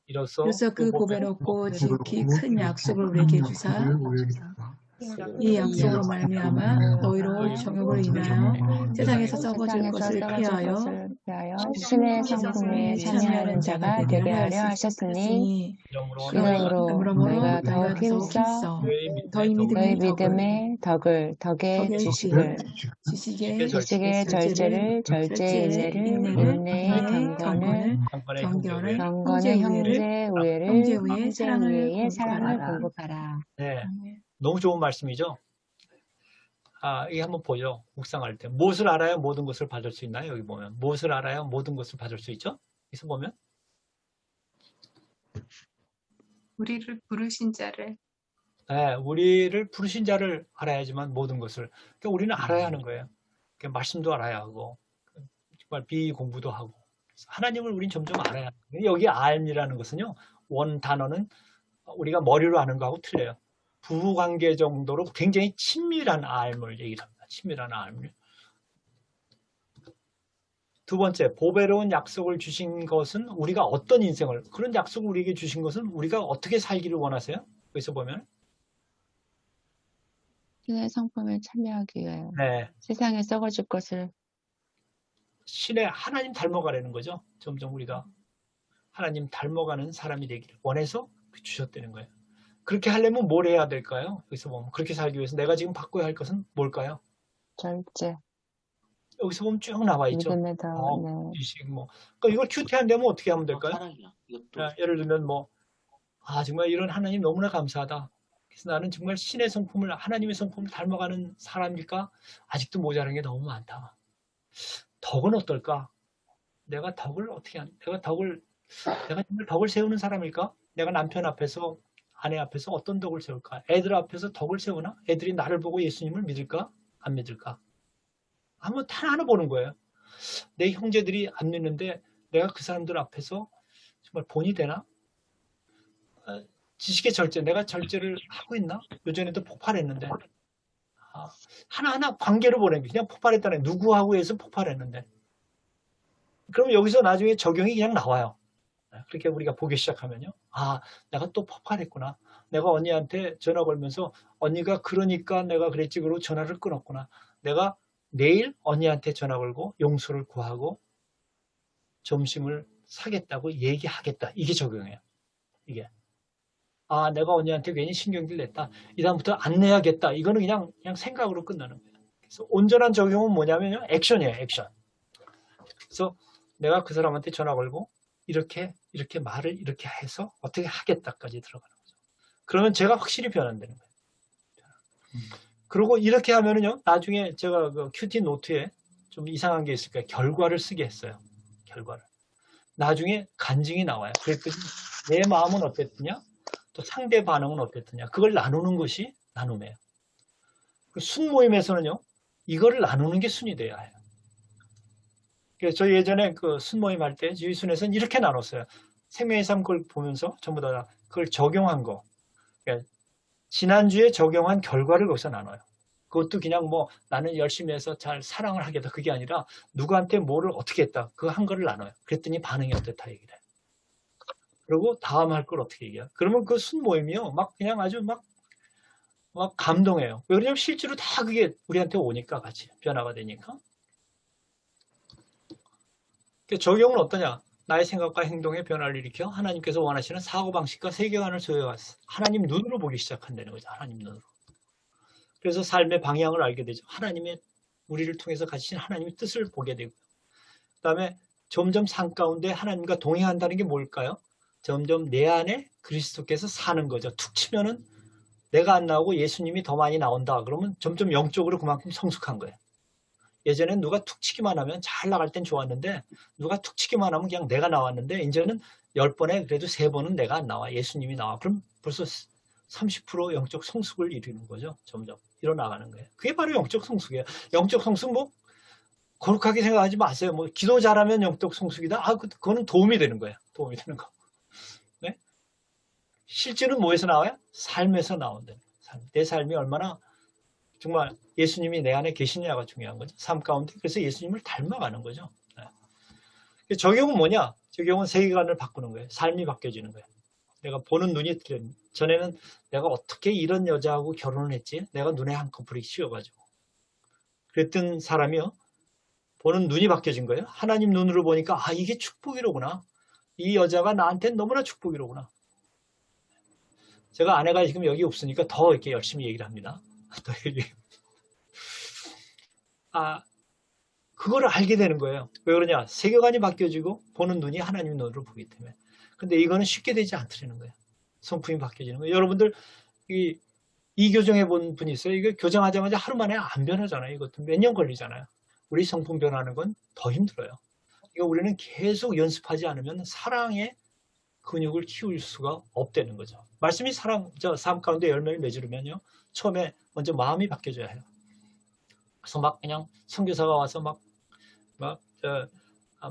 이로써 그래서 그 복에 높고 지극히 큰 약속을 우리에게 주사 이 약속으로 말미암아 너희로 정욕을 인하여 세상에서 썩어질 것을 피하여 신의 성품에 참여하는 자가 되게 하려 하셨으니 이러므로 너희가 더 힘써 너희 너희 믿음의 믿음의 덕에 주시길 지식의 절제를 절제의 인내를 인내의 경건을 경건의 형제 우애를 형제 우애의 사랑을 공급하라. 네, 너무 좋은 말씀이죠. 이게 한번 보죠. 묵상할 때 무엇을 알아야 모든 것을 받을 수 있나요? 여기 보면 무엇을 알아야 모든 것을 받을 수 있죠? 여기서 보면 우리를 부르신 자를 네, 우리를 부르신 자를 알아야지만 모든 것을. 그러니까 우리는 알아야 하는 거예요. 그러니까 말씀도 알아야 하고 정말 비공부도 하고 하나님을 우리는 점점 알아야 하는 거예요. 여기 알이라는 것은요. 원 단어는 우리가 머리로 아는 거하고 틀려요. 부부관계 정도로 굉장히 친밀한 알을 얘기를 합니다. 친밀한 알을. 두 번째, 보배로운 약속을 주신 것은 우리가 어떤 인생을, 그런 약속을 우리에게 주신 것은 우리가 어떻게 살기를 원하세요? 여기서 보면 신의 성품에 참여하기 위하여 네, 세상에 썩어질 것을 신의 하나님 닮아가라는 거죠. 점점 우리가 하나님 닮아가는 사람이 되기를 원해서 주셨다는 거예요. 그렇게 하려면 뭘 해야 될까요? 여기서 보면 그렇게 살기 위해서 내가 지금 바꿔야 할 것은 뭘까요? 절제 여기서 보면 쭉 나와 있죠. 믿음의 덕 지식 그러니까 이걸 큐티한다면 어떻게 하면 될까요? 사랑이야. 이것도 예를 들면 정말 이런 하나님 너무나 감사하다. 그래서 나는 정말 신의 성품을 하나님의 성품을 닮아가는 사람일까? 아직도 모자란 게 너무 많다. 덕은 어떨까? 내가 덕을 어떻게 내가 정말 덕을 세우는 사람일까? 내가 남편 앞에서 아내 앞에서 어떤 덕을 세울까? 애들 앞에서 덕을 세우나? 애들이 나를 보고 예수님을 믿을까? 안 믿을까? 한번 하나 보는 거예요. 내 형제들이 안 믿는데 내가 그 사람들 앞에서 정말 본이 되나? 지식의 절제, 내가 절제를 하고 있나? 요전에도 폭발했는데 하나하나 관계를 보는 게 그냥 폭발했다네. 누구하고 해서 폭발했는데 그럼 여기서 나중에 적용이 그냥 나와요. 그렇게 우리가 보기 시작하면요. 내가 또 폭발했구나. 내가 언니한테 전화 걸면서 언니가 그러니까 내가 그랬지 그러고 전화를 끊었구나. 내가 내일 언니한테 전화 걸고 용서를 구하고 점심을 사겠다고 얘기하겠다. 이게 적용이에요. 이게. 내가 언니한테 괜히 신경질 냈다. 이 다음부터 안 내야겠다. 이거는 그냥 생각으로 끝나는 거예요. 그래서 온전한 적용은 뭐냐면요. 액션이에요. 액션. 그래서 내가 그 사람한테 전화 걸고 이렇게 말을 이렇게 해서 어떻게 하겠다까지 들어가는 거죠. 그러면 제가 확실히 변한다는 거예요. 그리고 이렇게 하면은요. 나중에 제가 그 큐티 노트에 좀 이상한 게 있을까요? 결과를 쓰게 했어요. 결과를. 나중에 간증이 나와요. 그랬더니 내 마음은 어땠느냐? 또 상대 반응은 어땠느냐? 그걸 나누는 것이 나눔이에요. 그 순 모임에서는요. 이거를 나누는 게 순이 돼야 해요. 그래서 저희 예전에 그 순모임 할 때 저희 순에서는 이렇게 나눴어요. 생명의 삶 그걸 보면서 전부 다 그걸 적용한 거. 그러니까 지난주에 적용한 결과를 거기서 나눠요. 그것도 그냥 나는 열심히 해서 잘 사랑을 하겠다. 그게 아니라 누구한테 뭐를 어떻게 했다. 그거 한 거를 나눠요. 그랬더니 반응이 어땠다 얘기를 해요. 그리고 다음 할 걸 어떻게 얘기해요. 그러면 그 순모임이요. 그냥 아주 막 감동해요. 왜 그러냐면 실제로 다 그게 우리한테 오니까 같이 변화가 되니까. 적용은 어떠냐? 나의 생각과 행동에 변화를 일으켜 하나님께서 원하시는 사고방식과 세계관을 소유해서 하나님 눈으로 보기 시작한다는 거죠. 하나님 눈으로. 그래서 삶의 방향을 알게 되죠. 하나님의 우리를 통해서 가지신 하나님의 뜻을 보게 되고 그 다음에 점점 삶 가운데 하나님과 동행한다는 게 뭘까요? 점점 내 안에 그리스도께서 사는 거죠. 툭 치면은 내가 안 나오고 예수님이 더 많이 나온다. 그러면 점점 영적으로 그만큼 성숙한 거예요. 예전엔 누가 툭 치기만 하면 잘 나갈 땐 좋았는데 누가 툭 치기만 하면 그냥 내가 나왔는데 이제는 10번에 그래도 3번은 내가 안 나와. 예수님이 나와. 그럼 벌써 30% 영적 성숙을 이루는 거죠. 점점 일어나가는 거예요. 그게 바로 영적 성숙이에요. 영적 성숙 뭐 거룩하게 생각하지 마세요. 뭐 기도 잘하면 영적 성숙이다. 그거는 도움이 되는 거예요. 도움이 되는 거. 네? 실제는 뭐에서 나와요? 삶에서 나온다. 내 삶이 얼마나 정말 예수님이 내 안에 계시냐가 중요한 거죠. 삶 가운데. 그래서 예수님을 닮아가는 거죠. 네. 적용은 뭐냐? 적용은 세계관을 바꾸는 거예요. 삶이 바뀌어지는 거예요. 내가 보는 눈이 틀린. 전에는 내가 어떻게 이런 여자하고 결혼을 했지? 내가 눈에 한꺼풀이 씌워가지고. 그랬던 사람이요. 보는 눈이 바뀌어진 거예요. 하나님 눈으로 보니까 이게 축복이로구나. 이 여자가 나한테 너무나 축복이로구나. 제가 아내가 지금 여기 없으니까 더 이렇게 열심히 얘기를 합니다. 더 얘기. 그거를 알게 되는 거예요. 왜 그러냐? 세계관이 바뀌어지고 보는 눈이 하나님 눈으로 보기 때문에. 근데 이거는 쉽게 되지 않더라는 거예요. 성품이 바뀌어지는 거예요. 여러분들 이 교정해 본 분이 있어요. 이거 교정하자마자 하루 만에 안 변하잖아요. 이것도 몇 년 걸리잖아요. 우리 성품 변하는 건 더 힘들어요. 이거 우리는 계속 연습하지 않으면 사랑의 근육을 키울 수가 없다는 거죠. 말씀이 삶 가운데 열매를 맺으려면요. 처음에 먼저 마음이 바뀌어져야 해요. 그래서 막 그냥 선교사가 와서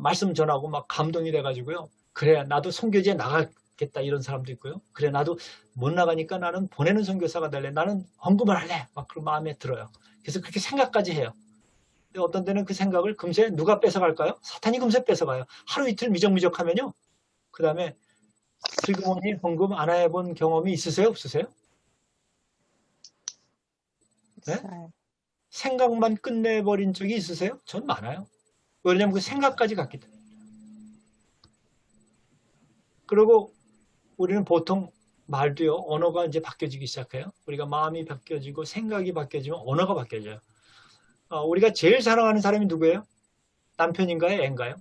말씀 전하고 막 감동이 돼가지고요. 그래 나도 선교지에 나가겠다 이런 사람도 있고요. 그래 나도 못 나가니까 나는 보내는 선교사가 될래. 나는 헌금을 할래. 막 그런 마음에 들어요. 그래서 그렇게 생각까지 해요. 근데 어떤 때는 그 생각을 금세 누가 뺏어갈까요? 사탄이 금세 뺏어가요. 하루 이틀 미적미적하면요. 그 다음에 슬그머니 헌금 안 해본 경험이 있으세요? 없으세요? 네? 생각만 끝내버린 적이 있으세요? 전 많아요. 왜냐면 그 생각까지 갔기 때문에. 그리고 우리는 보통 말도요, 언어가 이제 바뀌어지기 시작해요. 우리가 마음이 바뀌어지고 생각이 바뀌어지면 언어가 바뀌어져요. 우리가 제일 사랑하는 사람이 누구예요? 남편인가요? 애인가요?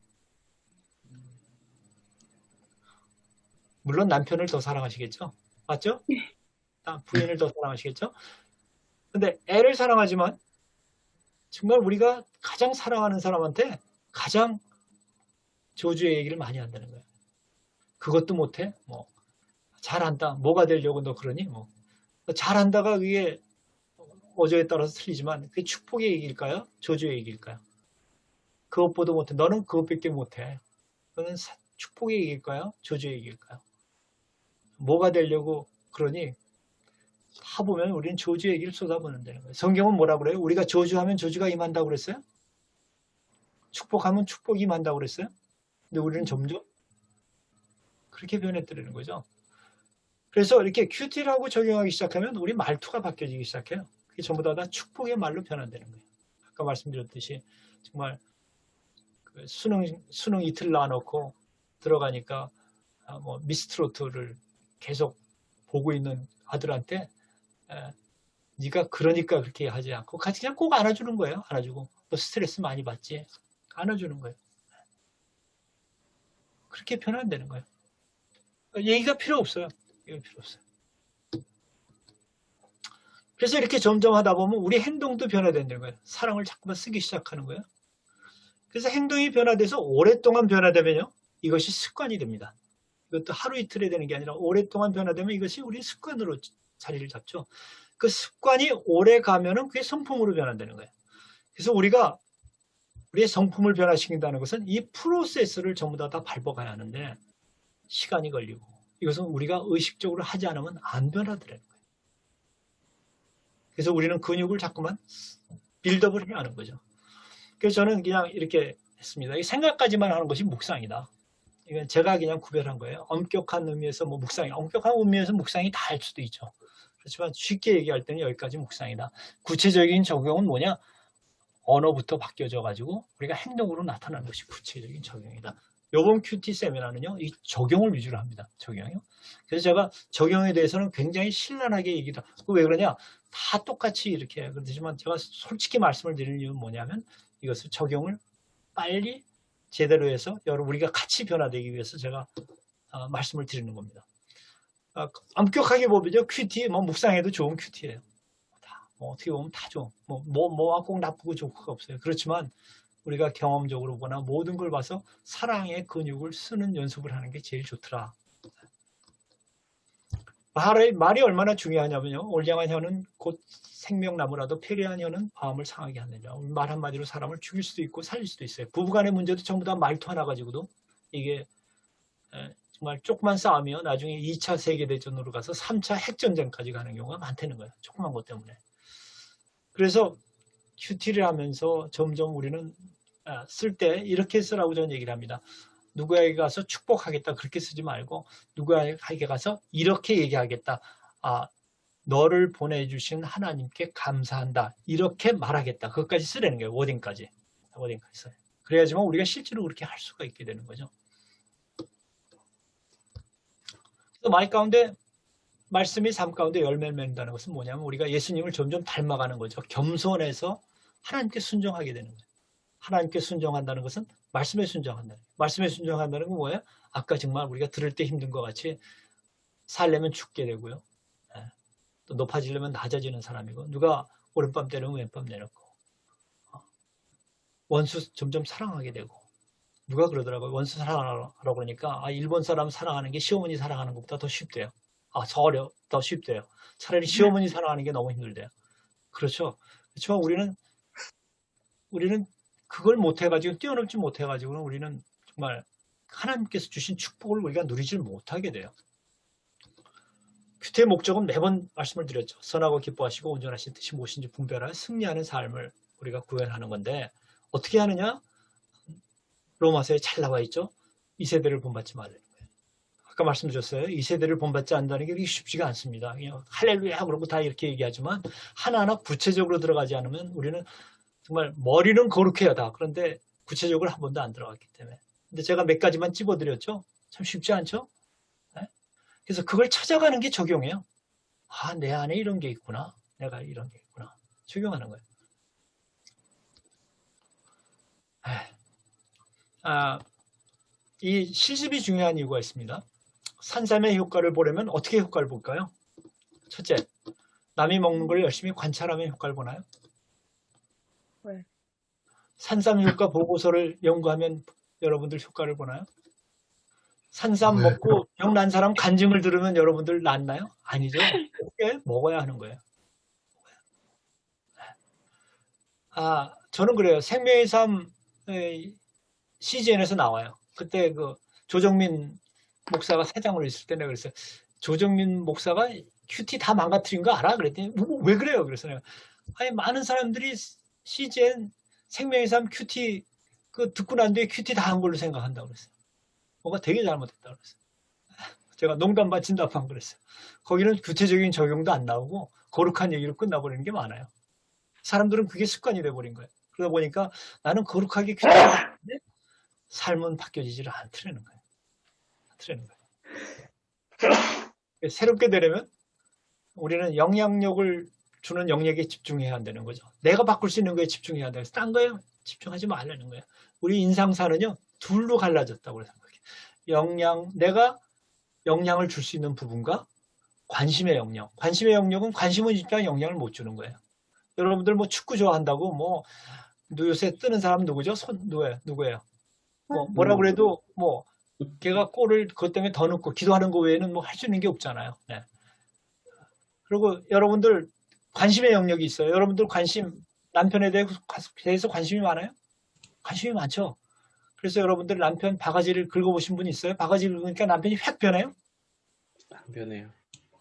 물론 남편을 더 사랑하시겠죠? 맞죠? 부인을 더 사랑하시겠죠? 근데 애를 사랑하지만 정말 우리가 가장 사랑하는 사람한테 가장 저주의 얘기를 많이 한다는 거예요. 그것도 못해? 뭐 잘한다. 뭐가 되려고 너 그러니? 뭐 잘한다가 그게 어조에 따라서 틀리지만 그게 축복의 얘기일까요? 저주의 얘기일까요? 그것보다 못해. 너는 그것밖에 못해. 그거는 축복의 얘기일까요? 저주의 얘기일까요? 뭐가 되려고 그러니? 다 보면 우리는 저주 얘기를 쏟아부는다는 거예요. 성경은 뭐라고 그래요? 우리가 저주하면 저주가 임한다고 그랬어요? 축복하면 축복이 임한다고 그랬어요? 근데 우리는 점점 그렇게 변했더라는 거죠. 그래서 이렇게 큐티라고 적용하기 시작하면 우리 말투가 바뀌어지기 시작해요. 그게 전부 다 축복의 말로 변한다는 거예요. 아까 말씀드렸듯이 정말 그 수능 이틀 놔놓고 들어가니까 미스트로트를 계속 보고 있는 아들한테 네가 그러니까 그렇게 하지 않고 같이 그냥 꼭 안아주는 거예요. 안아주고 너 스트레스 많이 받지? 안아주는 거예요. 그렇게 변한다는 거예요. 얘기가 필요 없어요. 얘기가 필요 없어요. 그래서 이렇게 점점 하다 보면 우리 행동도 변화된다는 거예요. 사랑을 자꾸만 쓰기 시작하는 거예요. 그래서 행동이 변화돼서 오랫동안 변화되면요. 이것이 습관이 됩니다. 이것도 하루 이틀에 되는 게 아니라 오랫동안 변화되면 이것이 우리 습관으로 자리를 잡죠. 그 습관이 오래 가면은 그게 성품으로 변화되는 거예요. 그래서 우리가 우리의 성품을 변화시킨다는 것은 이 프로세스를 전부 다 밟아가야 하는데 시간이 걸리고 이것은 우리가 의식적으로 하지 않으면 안 변하더라는 거예요. 그래서 우리는 근육을 자꾸만 빌드업을 해야 하는 거죠. 그래서 저는 그냥 이렇게 했습니다. 이 생각까지만 하는 것이 묵상이다. 이건 제가 그냥 구별한 거예요. 엄격한 의미에서 묵상이, 엄격한 의미에서 묵상이 다 할 수도 있죠. 그렇지만 쉽게 얘기할 때는 여기까지 묵상이다. 구체적인 적용은 뭐냐? 언어부터 바뀌어져 가지고 우리가 행동으로 나타나는 것이 구체적인 적용이다. 이번 큐티 세미나는요, 이 적용을 위주로 합니다. 적용이요. 그래서 제가 적용에 대해서는 굉장히 신랄하게 얘기다. 왜 그러냐? 다 똑같이 이렇게 그렇지만 제가 솔직히 말씀을 드리는 이유는 뭐냐면 이것을 적용을 빨리 제대로 해서 우리가 같이 변화되기 위해서 제가 말씀을 드리는 겁니다. 엄격하게 보면요, 큐티, 묵상해도 좋은 큐티예요. 어떻게 보면 다 좋은, 뭐가 꼭 나쁘고 좋고가 없어요. 그렇지만 우리가 경험적으로 보나 모든 걸 봐서 사랑의 근육을 쓰는 연습을 하는 게 제일 좋더라. 말이 얼마나 중요하냐면요. 올량한 혀는 곧 생명나무라도 패리한 혀는 마음을 상하게 하느냐. 말 한마디로 사람을 죽일 수도 있고 살릴 수도 있어요. 부부간의 문제도 전부 다 말투 하나 가지고도 이게 정말 조그만 싸움이요. 나중에 2차 세계대전으로 가서 3차 핵전쟁까지 가는 경우가 많다는 거예요. 조그만 것 때문에. 그래서 큐티를 하면서 점점 우리는 쓸 때 이렇게 쓰라고 저는 얘기를 합니다. 누구에게 가서 축복하겠다 그렇게 쓰지 말고 누구에게 가서 이렇게 얘기하겠다. 너를 보내주신 하나님께 감사한다. 이렇게 말하겠다. 그것까지 쓰라는 거예요. 워딩까지 써요. 그래야지만 우리가 실제로 그렇게 할 수가 있게 되는 거죠. 그래서 말 가운데 말씀이 삶 가운데 열매를 맺는다는 것은 뭐냐면 우리가 예수님을 점점 닮아가는 거죠. 겸손해서 하나님께 순종하게 되는 거예요. 하나님께 순종한다는 것은 말씀에 순종한다는 거예요. 말씀에 순종한다는 건 뭐예요? 아까 정말 우리가 들을 때 힘든 것 같이 살려면 죽게 되고요. 또 높아지려면 낮아지는 사람이고 누가 오른밤 때리면 왼밤 내놓고 원수 점점 사랑하게 되고 누가 그러더라고요. 원수 사랑하라고 그러니까 일본 사람 사랑하는 게 시어머니 사랑하는 것보다 더 쉽대요. 더 쉽대요. 차라리 시어머니 사랑하는 게 너무 힘들대요. 그렇죠. 그렇지만 우리는 그걸 못해가지고 뛰어넘지 못해가지고는 우리는 정말 하나님께서 주신 축복을 우리가 누리질 못하게 돼요. 큐티의 목적은 매번 말씀을 드렸죠. 선하고 기뻐하시고 온전하신 뜻이 무엇인지 분별하여 승리하는 삶을 우리가 구현하는 건데 어떻게 하느냐? 로마서에 잘 나와 있죠. 이 세대를 본받지 말라는 거예요. 아까 말씀드렸어요. 이 세대를 본받지 않는다는 게 쉽지가 않습니다. 그냥 할렐루야 그러고 다 이렇게 얘기하지만 하나하나 구체적으로 들어가지 않으면 우리는 정말 머리는 거룩해야 다. 그런데 구체적으로 한 번도 안 들어갔기 때문에. 근데 제가 몇 가지만 찝어드렸죠. 참 쉽지 않죠? 네? 그래서 그걸 찾아가는 게 적용이에요. 내 안에 이런 게 있구나. 내가 이런 게 있구나. 적용하는 거예요. 이 실습이 중요한 이유가 있습니다. 산삼의 효과를 보려면 어떻게 효과를 볼까요? 첫째, 남이 먹는 걸 열심히 관찰하면 효과를 보나요? 네. 산삼 효과 보고서를 연구하면 여러분들 효과를 보나요? 산삼 먹고 병 난 사람 간증을 들으면 여러분들 낫나요? 아니죠. 어떻게 먹어야 하는 거예요. 저는 그래요. 생명의 삶 CGN에서 나와요. 그때 그 조정민 목사가 사장으로 있을 때 내가 그랬어요. 조정민 목사가 큐티 다 망가뜨린 거 알아? 그랬더니 왜 그래요? 그래서 내가 많은 사람들이 CGN 생명의 삶 큐티 그 듣고 난 뒤에 큐티 다 한 걸로 생각한다고 그랬어요. 뭔가 되게 잘못했다고 그랬어요. 제가 농담 반 진담 반 그랬어요. 거기는 구체적인 적용도 안 나오고 거룩한 얘기로 끝나버리는 게 많아요. 사람들은 그게 습관이 돼버린 거예요. 그러다 보니까 나는 거룩하게 큐티하는데 삶은 바뀌어지지를 않더라는 거예요. 새롭게 되려면 우리는 영향력을 주는 영역에 집중해야 한다는 거죠. 내가 바꿀 수 있는 거에 집중해야 한다. 딴 거에 집중하지 말라는 거예요. 우리 인상사는요, 둘로 갈라졌다고 생각해요. 내가 영향을 줄 수 있는 부분과 관심의 영역. 관심의 영역은 관심은 있지만 영향을 못 주는 거예요. 여러분들 뭐 축구 좋아한다고 요새 뜨는 사람 누구죠? 누구예요? 뭐라 그래도 걔가 골을 그것 때문에 더 넣고 기도하는 거 외에는 할 수 있는 게 없잖아요. 네. 그리고 여러분들 관심의 영역이 있어요. 여러분들 남편에 대해서 관심이 많아요? 관심이 많죠. 그래서 여러분들 남편 바가지를 긁어보신 분 있어요? 바가지 긁으니까 남편이 확 변해요? 안 변해요.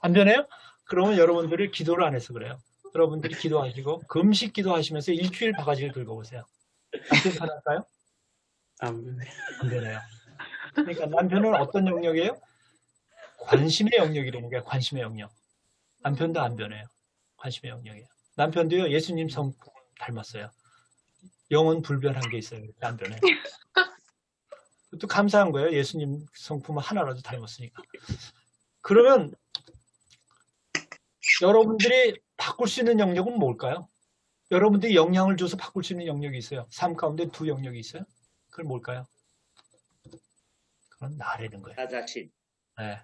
안 변해요? 그러면 여러분들이 기도를 안 해서 그래요. 여러분들이 기도하시고 금식 기도하시면서 일주일 바가지를 긁어보세요. 남편 변할까요? 안 변해요. 안 변해요. 그러니까 남편은 어떤 영역이에요? 관심의 영역이라는 거예요. 관심의 영역. 남편도 안 변해요. 관심의 영역이에요. 남편도요, 예수님 성품 닮았어요. 영은 불변한 게 있어요. 안 변해요. 또 감사한 거예요. 예수님 성품 하나라도 닮았으니까. 그러면 여러분들이 바꿀 수 있는 영역은 뭘까요? 여러분들이 영향을 줘서 바꿀 수 있는 영역이 있어요. 삶 가운데 두 영역이 있어요. 그건 뭘까요? 그건 나라는 거예요. 나 자신. 네.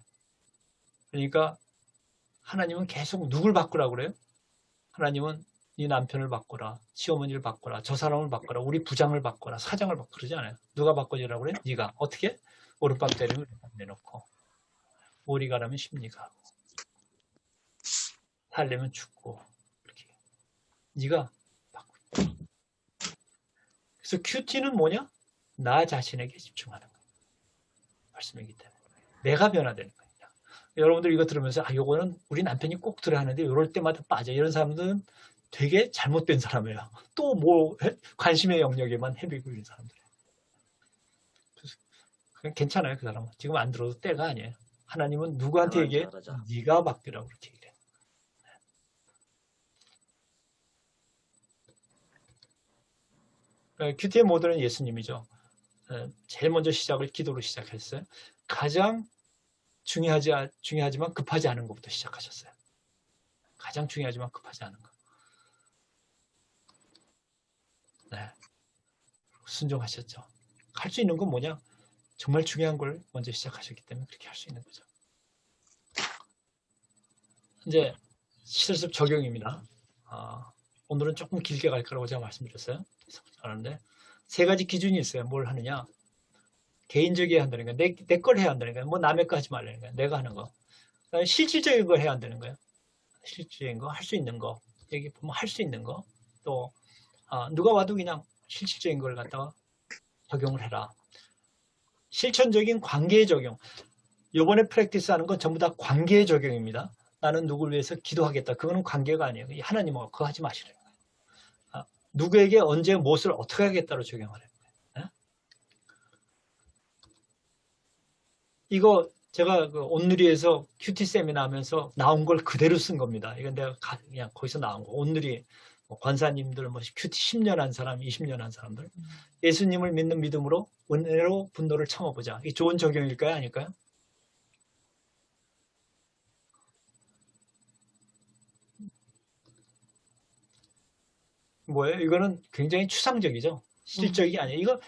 그러니까 하나님은 계속 누굴 바꾸라고 그래요? 하나님은 네 남편을 바꿔라, 시어머니를 바꿔라, 저 사람을 바꿔라, 우리 부장을 바꿔라, 사장을 바꿔라 그러지 않아요. 누가 바꿔주라고 그래요? 네가. 어떻게? 오른밤 때리면 왼밤 내놓고 오리 가라면 십리가 하고 살려면 죽고 이렇게 네가 바꾸고. 그래서 큐티는 뭐냐? 나 자신에게 집중하는 거예요. 말씀이기 때문에 내가 변화되는 거예요. 여러분들 이거 들으면서 요거는 우리 남편이 꼭 들어야 하는데 이럴 때마다 빠져. 이런 사람들은 되게 잘못된 사람이에요. 또 뭐 관심의 영역에만 헤비고 있는 사람들이에요. 그냥 괜찮아요. 그 사람은. 지금 안 들어도 때가 아니에요. 하나님은 누구한테 얘기해? 네가 바뀌라고 그렇게 얘기해요. 큐티의 모델은 예수님이죠. 제일 먼저 시작을 기도로 시작했어요. 가장 중요하지만 급하지 않은 것부터 시작하셨어요. 가장 중요하지만 급하지 않은 것. 네. 순종하셨죠. 할 수 있는 건 뭐냐? 정말 중요한 걸 먼저 시작하셨기 때문에 그렇게 할 수 있는 거죠. 이제 실습 적용입니다. 오늘은 조금 길게 갈 거라고 제가 말씀드렸어요. 그런데 세 가지 기준이 있어요. 뭘 하느냐? 개인적이어야 한다는 거예요. 내 걸 해야 한다는 거예요. 뭐 남의 거 하지 말라는 거예요. 내가 하는 거. 실질적인 걸 해야 한다는 거예요. 실질적인 거, 할 수 있는 거. 여기 보면 할 수 있는 거. 또 누가 와도 그냥 실질적인 걸 갖다가 적용을 해라. 실천적인 관계의 적용. 이번에 프랙티스 하는 건 전부 다 관계의 적용입니다. 나는 누구를 위해서 기도하겠다. 그거는 관계가 아니에요. 하나님하고 그거 하지 마시라는 거예요. 누구에게 언제 무엇을 어떻게 하겠다로 적용하라는 거예요. 이거 제가 온누리에서 큐티 세미나 하면서 나온 걸 그대로 쓴 겁니다. 이건 내가 그냥 거기서 나온 거. 온누리 권사님들, 큐티 10년 한 사람, 20년 한 사람들. 예수님을 믿는 믿음으로 은혜로 분노를 참아보자. 이게 좋은 적용일까요? 아닐까요? 뭐예요? 이거는 굉장히 추상적이죠. 실적이 아니에요.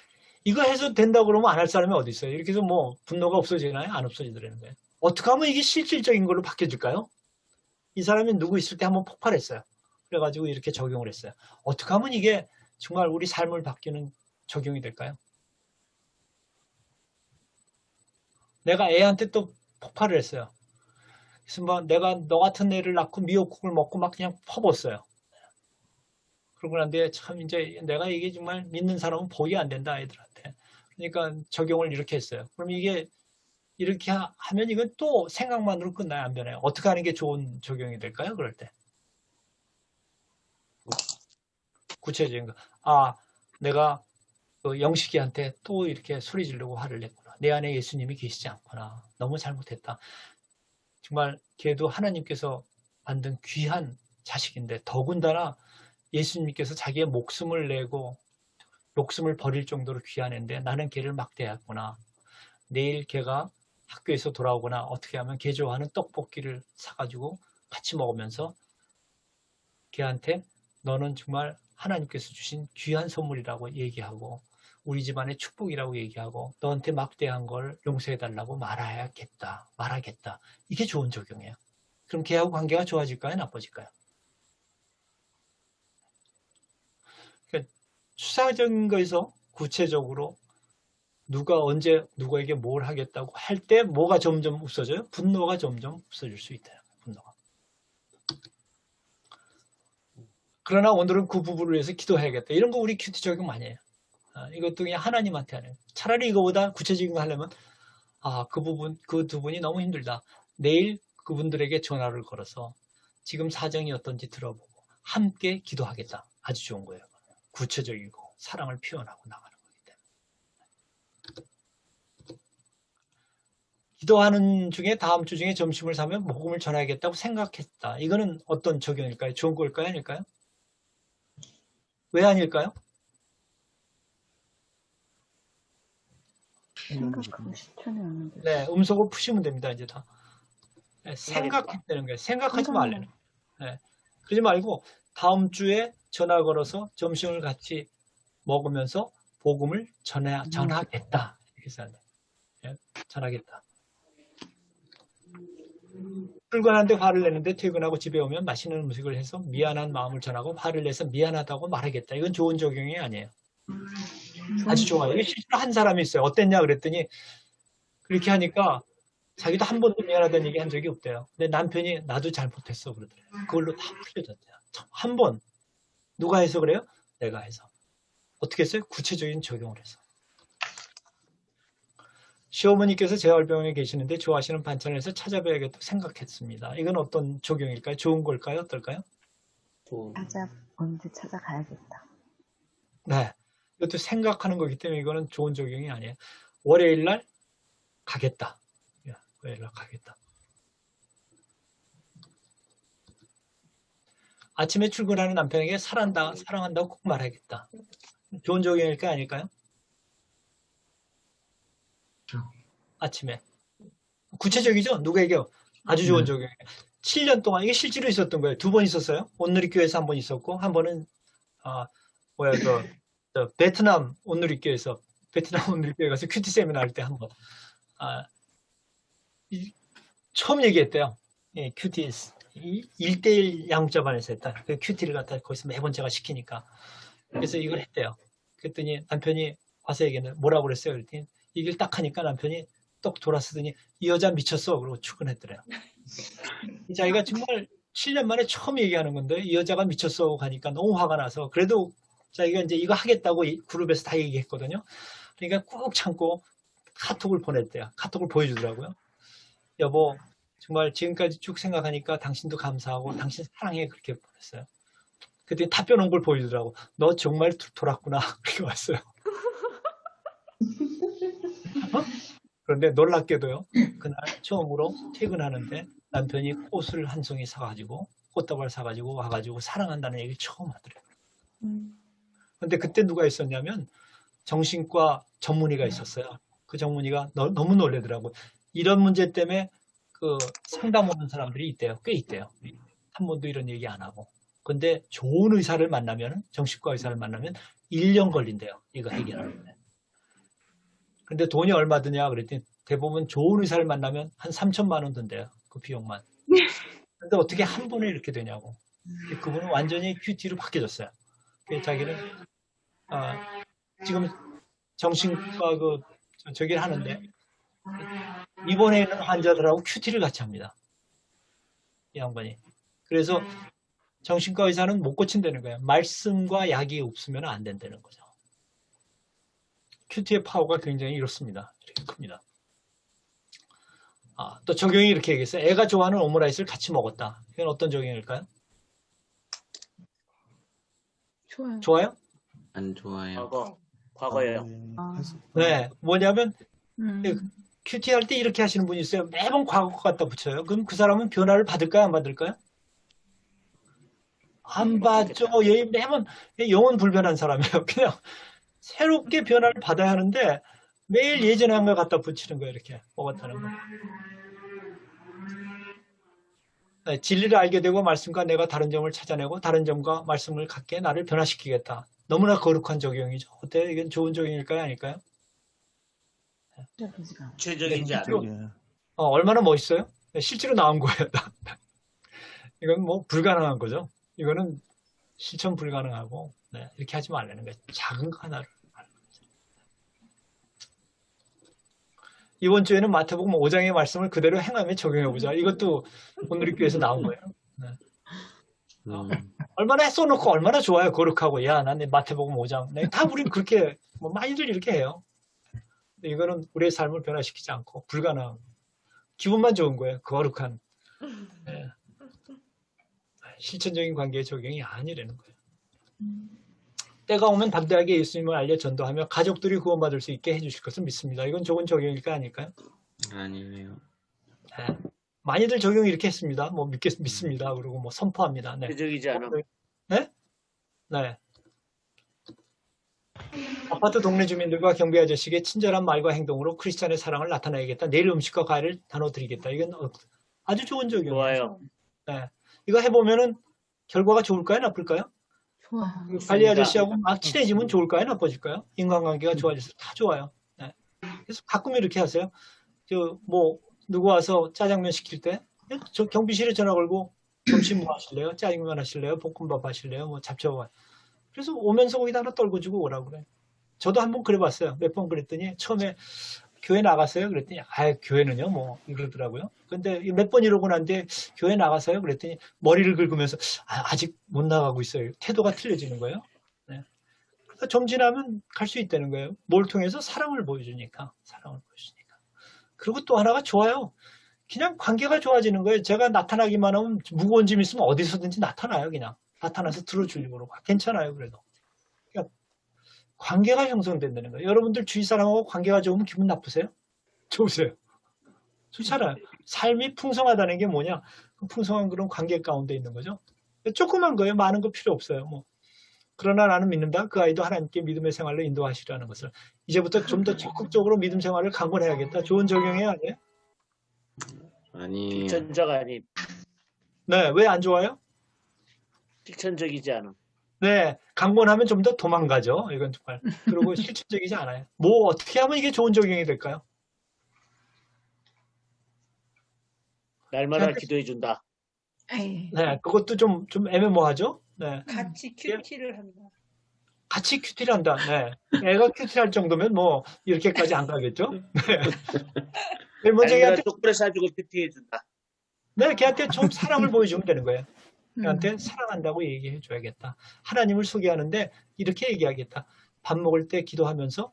이거 해서 된다고 그러면 안 할 사람이 어디 있어요? 이렇게 해서 뭐 분노가 없어지나요? 안 없어지더라는 거예요. 어떻게 하면 이게 실질적인 걸로 바뀌어질까요? 이 사람이 누구 있을 때 한번 폭발했어요. 그래가지고 이렇게 적용을 했어요. 어떻게 하면 이게 정말 우리 삶을 바뀌는 적용이 될까요? 내가 애한테 또 폭발을 했어요. 그래서 뭐 내가 너 같은 애를 낳고 미역국을 먹고 막 그냥 퍼붓어요. 그러고 난 뒤에 참 이제 내가 이게 정말 믿는 사람은 보기 안 된다 아이들한테. 그러니까 적용을 이렇게 했어요. 그럼 이게 이렇게 하면 이건 또 생각만으로 끝나요? 안 변해요? 어떻게 하는 게 좋은 적용이 될까요? 그럴 때. 구체적인 거. 내가 그 영식이한테 또 이렇게 소리 지르고 화를 냈구나. 내 안에 예수님이 계시지 않구나. 너무 잘못했다. 정말 걔도 하나님께서 만든 귀한 자식인데 더군다나 예수님께서 자기의 목숨을 내고 목숨을 버릴 정도로 귀한 애인데 나는 걔를 막대했구나. 내일 걔가 학교에서 돌아오거나 어떻게 하면 걔 좋아하는 떡볶이를 사가지고 같이 먹으면서 걔한테 너는 정말 하나님께서 주신 귀한 선물이라고 얘기하고 우리 집안의 축복이라고 얘기하고 너한테 막대한 걸 용서해달라고 말하겠다. 이게 좋은 적용이에요. 그럼 걔하고 관계가 좋아질까요? 나빠질까요? 그러니까 추상적인 거에서 구체적으로 누가 언제 누구에게 뭘 하겠다고 할 때 뭐가 점점 없어져요? 분노가 점점 없어질 수 있다. 분노가. 그러나 오늘은 그 부부를 위해서 기도해야겠다. 이런 거 우리 큐티 적용 많이 해요. 이것도 그냥 하나님한테 하는. 차라리 이거보다 구체적인 거 하려면 그 두 분이 너무 힘들다. 내일 그분들에게 전화를 걸어서 지금 사정이 어떤지 들어보고 함께 기도하겠다. 아주 좋은 거예요. 구체적이고 사랑을 표현하고 나가는 거기 때문에. 기도하는 중에 다음 주 중에 점심을 사면 복음을 전해야겠다고 생각했다. 이거는 어떤 적용일까요? 좋은 걸까요? 아닐까요? 왜 아닐까요? 생각하고 실천하는 게. 네, 음속을 푸시면 됩니다. 이제 다. 네, 생각했다는 거예요. 생각하지 말라는 거예요. 네, 그러지 말고 다음 주에 전화 걸어서 점심을 같이 먹으면서 복음을 전하겠다. 이렇게 써야 돼요. 네, 전하겠다. 출근하는데 화를 내는데 퇴근하고 집에 오면 맛있는 음식을 해서 미안한 마음을 전하고 화를 내서 미안하다고 말하겠다. 이건 좋은 적용이 아니에요. 아주 좋아요. 이게 실제로 한 사람이 있어요. 어땠냐 그랬더니 그렇게 하니까 자기도 한 번도 미안하다는 얘기 한 적이 없대요. 근데 남편이 나도 잘못했어 그러더래요. 그걸로 다 풀려졌대요. 한 번. 누가 해서 그래요? 내가 해서. 어떻게 했어요? 구체적인 적용을 해서. 시어머니께서 재활병원에 계시는데 좋아하시는 반찬을 해서 찾아뵈야겠다고 생각했습니다. 이건 어떤 적용일까요? 좋은 걸까요? 어떨까요? 언제 찾아가야겠다. 네. 이것도 생각하는 거기 때문에 이거는 좋은 적용이 아니에요. 월요일 날 가겠다. 월요일 날 가겠다. 아침에 출근하는 남편에게 사랑한다고 꼭 말하겠다. 좋은 적용일까 아닐까요? 아침에. 구체적이죠? 누구에게요? 아주 좋은 적용이에요. 7년 동안 이게 실제로 있었던 거예요. 2번 있었어요. 온누리교회에서 한 번 있었고 한 번은 베트남 온누리교회에서 베트남 온누리교회 가서 큐티 세미나 할 때 한 번. 처음 얘기했대요. 예, 큐티 1대1 양육자반에서 했다. 그 큐티를 갖다 거기서 매번 제가 시키니까. 그래서 이걸 했대요. 그랬더니 남편이 와서 얘기했는데 뭐라고 그랬어요? 그랬더니 이걸 딱 하니까 남편이 똑 돌아서더니 이 여자 미쳤어. 그러고 출근했더래요. 자기가 정말 7년 만에 처음 얘기하는 건데 이 여자가 미쳤어 하니까 너무 화가 나서 그래도 자기가 이제 이거 하겠다고 그룹에서 다 얘기했거든요. 그러니까 꾹 참고 카톡을 보냈대요. 카톡을 보여주더라고요. 여보 정말 지금까지 쭉 생각하니까 당신도 감사하고 당신 사랑해 그렇게 보냈어요. 그때 답변 온 걸 보여주더라고. 너 정말 돌았구나. 그렇게 왔어요. 그런데 놀랍게도요. 그날 처음으로 퇴근하는데 남편이 꽃을 한 송이 사가지고 꽃다발 사가지고 와가지고 사랑한다는 얘기를 처음 하더래요. 그런데 그때 누가 있었냐면 정신과 전문의가 있었어요. 그 전문의가 너무 놀래더라고. 이런 문제 때문에 그 상담 오는 사람들이 있대요. 꽤 있대요. 한 번도 이런 얘기 안 하고. 근데 좋은 의사를 만나면 정신과 의사를 만나면 1년 걸린대요. 이거 해결하는데. 근데 돈이 얼마 드냐 그랬더니 대부분 좋은 의사를 만나면 한 3천만 원 든대요. 그 비용만. 근데 어떻게 한 번에 이렇게 되냐고. 그분은 완전히 큐티로 바뀌어졌어요. 그래서 자기는 지금 정신과 저기를 하는데 입원해 있는 환자들하고 큐티를 같이 합니다. 이 양반이. 그래서 정신과 의사는 못 고친다는 거예요. 말씀과 약이 없으면 안 된다는 거죠. 큐티의 파워가 굉장히 이렇습니다. 이렇게 큽니다. 또 적용이 이렇게 얘기했어요. 애가 좋아하는 오므라이스를 같이 먹었다. 이건 어떤 적용일까요? 좋아요. 좋아요? 안 좋아요. 과거예요. 네. 뭐냐면 큐티 할 때 이렇게 하시는 분이 있어요. 매번 과거 갖다 붙여요. 그럼 그 사람은 변화를 받을까요? 안 받을까요? 안 받죠. 얘 매번 영원 불변한 사람이에요. 그냥 새롭게 변화를 받아야 하는데 매일 예전에 한 걸 갖다 붙이는 거예요. 이렇게 먹었다는 거. 네, 진리를 알게 되고 말씀과 내가 다른 점을 찾아내고 다른 점과 말씀을 갖게 나를 변화시키겠다. 너무나 거룩한 적용이죠. 어때요? 이건 좋은 적용일까요? 아닐까요? 최적이지 않아요. 얼마나 멋있어요? 네, 실제로 나온 거예요. 이건 뭐 불가능한 거죠. 이거는 실천 불가능하고 네, 이렇게 하지 말라는 거예요. 작은 거 하나를. 이번 주에는 마태복음 5장의 말씀을 그대로 행함에 적용해보자. 이것도 온누리교회에서 나온 거예요. 네. 얼마나 써놓고 얼마나 좋아요. 거룩하고. 야, 난 마태복음 5장. 네, 다 우린 그렇게 많이들 이렇게 해요. 이거는 우리의 삶을 변화시키지 않고 불가능한 기분만 좋은 거예요. 거룩한 네. 실천적인 관계의 적용이 아니라는 거예요. 때가 오면 담대하게 예수님을 알려 전도하며 가족들이 구원받을 수 있게 해주실 것을 믿습니다. 이건 좋은 적용일까 아닐까요? 아니에요. 네. 많이들 적용 이렇게 했습니다. 뭐 믿습니다. 그리고 뭐 선포합니다. 네. 최적이지 않아. 네? 네. 아파트 동네 주민들과 경비 아저씨에게 친절한 말과 행동으로 크리스찬의 사랑을 나타내야겠다. 내일 음식과 과일을 나눠드리겠다. 이건 아주 좋은 적용이에요. 좋아요. 네. 이거 해보면은 결과가 좋을까요? 나쁠까요? 좋아요. 관리 아저씨하고 막 친해지면 좋을까요? 나빠질까요? 인간관계가 좋아져서 다 좋아요. 네. 그래서 가끔 이렇게 하세요. 누구 와서 짜장면 시킬 때, 저 경비실에 전화 걸고 점심 뭐 하실래요? 짜장면 하실래요? 볶음밥 하실래요? 뭐 잡채밥. 그래서 오면서 거기다 하나 떨궈주고 오라고 그래. 저도 한번 그래봤어요. 몇 번 그랬더니 처음에 교회 나갔어요? 그랬더니 교회는요 뭐 이러더라고요. 근데 몇 번 이러고 난데 교회 나가서요? 그랬더니 머리를 긁으면서 아직 못 나가고 있어요. 태도가 틀려지는 거예요. 네. 그러니까 좀 지나면 갈 수 있다는 거예요. 뭘 통해서? 사랑을 보여주니까. 그리고 또 하나가 좋아요. 그냥 관계가 좋아지는 거예요. 제가 나타나기만 하면 무거운 짐 있으면 어디서든지 나타나요. 그냥 나타나서 들어주려고 그러고 괜찮아요. 그래도 그러니까 관계가 형성된다는 거예요. 여러분들 주위 사람하고 관계가 좋으면 기분 나쁘세요? 좋으세요? 좋잖아요. 삶이 풍성하다는 게 뭐냐? 풍성한 그런 관계 가운데 있는 거죠. 조그만 거예요. 많은 거 필요 없어요. 뭐. 그러나 나는 믿는다. 그 아이도 하나님께 믿음의 생활로 인도하시라는 것을. 이제부터 좀 더 적극적으로 믿음 생활을 강권해야겠다. 좋은 적용이 아니에요? 아니에요. 실천적 아님. 네. 왜 안 좋아요? 실천적이지 않음. 네. 강권하면 좀 더 도망가죠. 이건 정말. 그리고 실천적이지 않아요. 뭐 어떻게 하면 이게 좋은 적용이 될까요? 날마다 기도해 준다. 에이, 네. 그것도 좀 애매모호하죠? 네. 같이 큐티를 한다. 같이 큐티를 한다. 네. 애가 큐티할 정도면 뭐 이렇게까지 안 가겠죠? 네. 먼저 날마다 걔한테, 쪽불에 싸주고 큐티해 준다. 네, 걔한테 좀 사랑을 보여주면 되는 거예요. 걔한테 사랑한다고 얘기해 줘야겠다. 하나님을 소개하는데 이렇게 얘기하겠다. 밥 먹을 때 기도하면서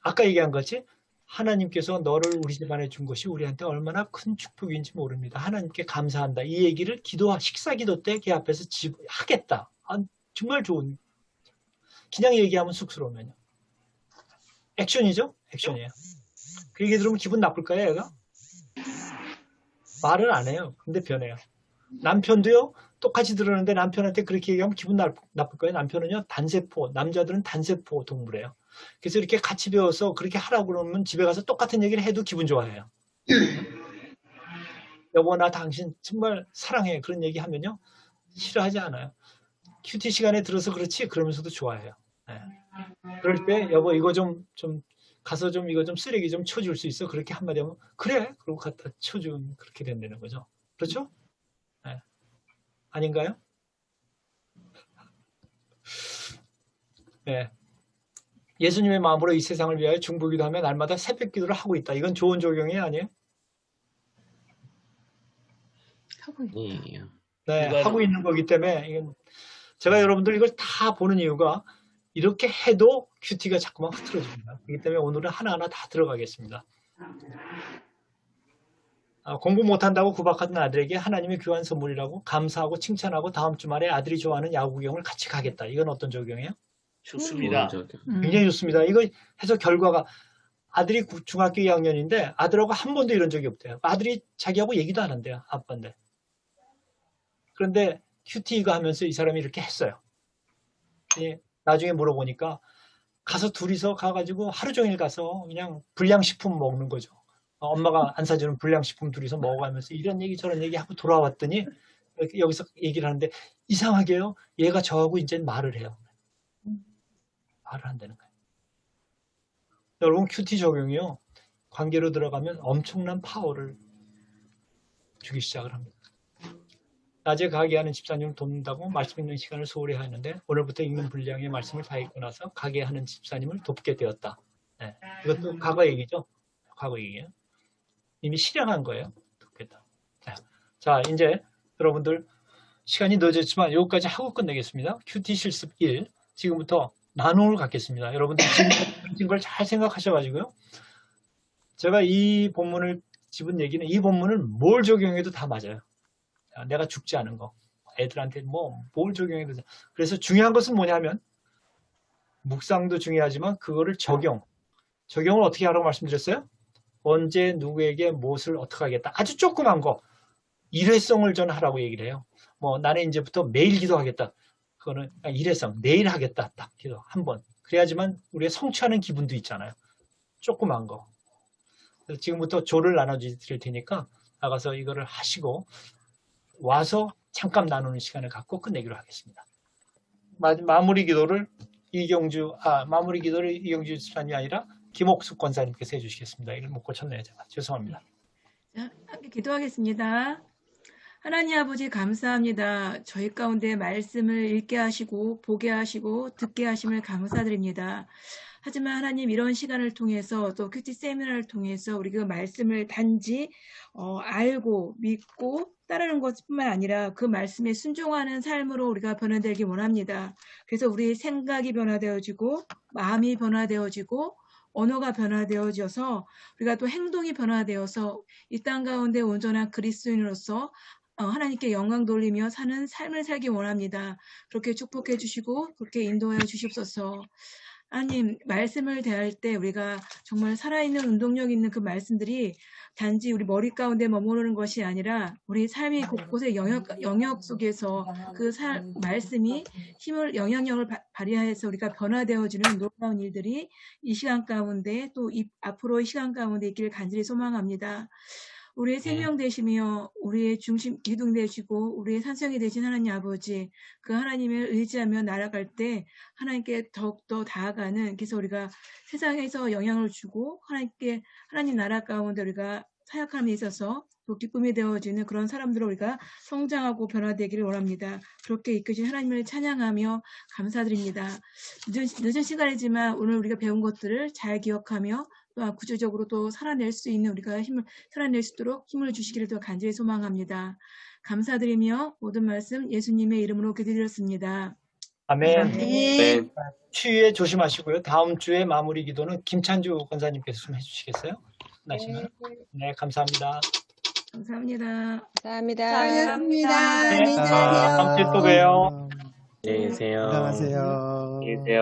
아까 얘기한 거지 하나님께서 너를 우리 집안에 준 것이 우리한테 얼마나 큰 축복인지 모릅니다. 하나님께 감사한다. 이 얘기를 식사 기도 때 걔 앞에서 하겠다. 정말 좋은. 그냥 얘기하면 쑥스러우면요. 액션이죠? 액션이에요. 그 얘기 들으면 기분 나쁠까요, 얘가? 말을 안 해요. 근데 변해요. 남편도요, 똑같이 들었는데 남편한테 그렇게 얘기하면 기분 나쁠 거예요. 남편은요, 단세포, 남자들은 단세포 동물이에요. 그래서 이렇게 같이 배워서 그렇게 하라고 그러면 집에 가서 똑같은 얘기를 해도 기분 좋아해요. 여보, 나 당신 정말 사랑해. 그런 얘기 하면요, 싫어하지 않아요. 큐티 시간에 들어서 그렇지, 그러면서도 좋아해요. 네. 그럴 때, 여보, 이거 가서 이거 쓰레기 좀 쳐줄 수 있어? 그렇게 한마디 하면, 그래? 그러고 갖다 쳐주면 그렇게 된다는 거죠. 그렇죠? 네. 아닌가요? 네. 예수님의 마음으로 이 세상을 위하여 중보기도 하며 날마다 새벽 기도를 하고 있다. 이건 좋은 적용이 아니에요? 하고 있다. 아니에요. 네, 이건- 하고 있는 거기 때문에 이건 제가 여러분들 이걸 다 보는 이유가 이렇게 해도 큐티가 자꾸만 흐트러집니다. 그렇기 때문에 오늘은 하나하나 다 들어가겠습니다. 공부 못한다고 구박하던 아들에게 하나님의 귀한 선물이라고 감사하고 칭찬하고 다음 주말에 아들이 좋아하는 야구 구경을 같이 가겠다. 이건 어떤 적용이에요? 좋습니다. 좋은 적용. 굉장히 좋습니다. 이거 해서 결과가 아들이 중학교 2학년인데 아들하고 한 번도 이런 적이 없대요. 아들이 자기하고 얘기도 안 한대요. 아빠인데. 그런데 큐티 이거 하면서 이 사람이 이렇게 했어요. 나중에 물어보니까 가서 둘이서 가가지고 하루 종일 가서 그냥 불량식품 먹는 거죠. 엄마가 안 사주는 불량식품 둘이서 먹어가면서 이런 얘기 저런 얘기 하고 돌아왔더니 여기서 얘기를 하는데 이상하게요. 얘가 저하고 이제 말을 해요. 말을 한다는 거예요. 여러분 큐티 적용이요. 관계로 들어가면 엄청난 파워를 주기 시작을 합니다. 낮에 가게 하는 집사님을 돕는다고 말씀 읽는 시간을 소홀히 하는데 오늘부터 읽는 분량의 말씀을 다 읽고 나서 가게 하는 집사님을 돕게 되었다. 네. 이것도 과거 얘기죠. 과거 얘기예요. 이미 실행한 거예요. 돕겠다. 자, 이제 여러분들 시간이 늦었지만 여기까지 하고 끝내겠습니다. 큐티 실습 1. 지금부터 나눔을 갖겠습니다. 여러분들 지금 걸 잘 생각하셔가지고요. 제가 이 본문을 집은 얘기는 이 본문을 뭘 적용해도 다 맞아요. 내가 죽지 않은 거. 애들한테 뭘 적용해도. 그래서 중요한 것은 뭐냐면 묵상도 중요하지만 그거를 적용을 어떻게 하라고 말씀드렸어요? 언제 누구에게 무엇을 어떻게 하겠다. 아주 조그만 거. 일회성을 저는 하라고 얘기를 해요. 나는 이제부터 매일 기도하겠다. 그거는 일회성. 내일 하겠다. 딱 기도. 한 번. 그래야지만 우리가 성취하는 기분도 있잖아요. 조그만 거. 그래서 지금부터 조를 나눠드릴 테니까 나가서 이거를 하시고 와서 잠깐 나누는 시간을 갖고 끝내기로 하겠습니다. 마무리 기도를 이경주 집사님이 아니라 김옥숙 권사님께서 해주시겠습니다. 이걸 못 고쳤네요. 제가. 죄송합니다. 자, 함께 기도하겠습니다. 하나님 아버지 감사합니다. 저희 가운데 말씀을 읽게 하시고 보게 하시고 듣게 하심을 감사드립니다. 하지만 하나님 이런 시간을 통해서 또 큐티 세미나를 통해서 우리 그 말씀을 단지 알고 믿고 따르는 것뿐만 아니라 그 말씀에 순종하는 삶으로 우리가 변화되기 원합니다. 그래서 우리의 생각이 변화되어지고 마음이 변화되어지고 언어가 변화되어져서 우리가 또 행동이 변화되어서 이 땅 가운데 온전한 그리스도인으로서 하나님께 영광 돌리며 사는 삶을 살기 원합니다. 그렇게 축복해 주시고 그렇게 인도하여 주시옵소서. 하나님 말씀을 대할 때 우리가 정말 살아있는 운동력 있는 그 말씀들이 단지 우리 머리 가운데 머무르는 것이 아니라 우리 삶의 곳곳의 영역 속에서 그 말씀이 영향력을 발휘해서 우리가 변화되어지는 놀라운 일들이 이 시간 가운데 또 앞으로의 시간 가운데 있기를 간절히 소망합니다. 우리의 생명 되시며 우리의 중심 기둥 되시고 우리의 산성이 되신 하나님 아버지, 그 하나님을 의지하며 날아갈 때 하나님께 더욱더 다가가는, 그래서 우리가 세상에서 영향을 주고 하나님 나라 가운데 우리가 사역함에 있어서 또 기쁨이 되어지는 그런 사람들을 우리가 성장하고 변화되기를 원합니다. 그렇게 이끄신 하나님을 찬양하며 감사드립니다. 늦은 시간이지만 오늘 우리가 배운 것들을 잘 기억하며 또 구체적으로 또 살아낼 수 있는 우리가 살아낼 수 있도록 힘을 주시기를 더 간절히 소망합니다. 감사드리며 모든 말씀 예수님의 이름으로 기도드렸습니다. 아멘. 네. 추위에 조심하시고요. 다음 주에 마무리 기도는 김찬주 권사님께서 좀 해주시겠어요? 나시면. 네, 감사합니다. 감사합니다. 감사합니다. 네, 다음 주에 또 봬요. 안녕히 계세요. 안녕하세요. 안녕히 계세요.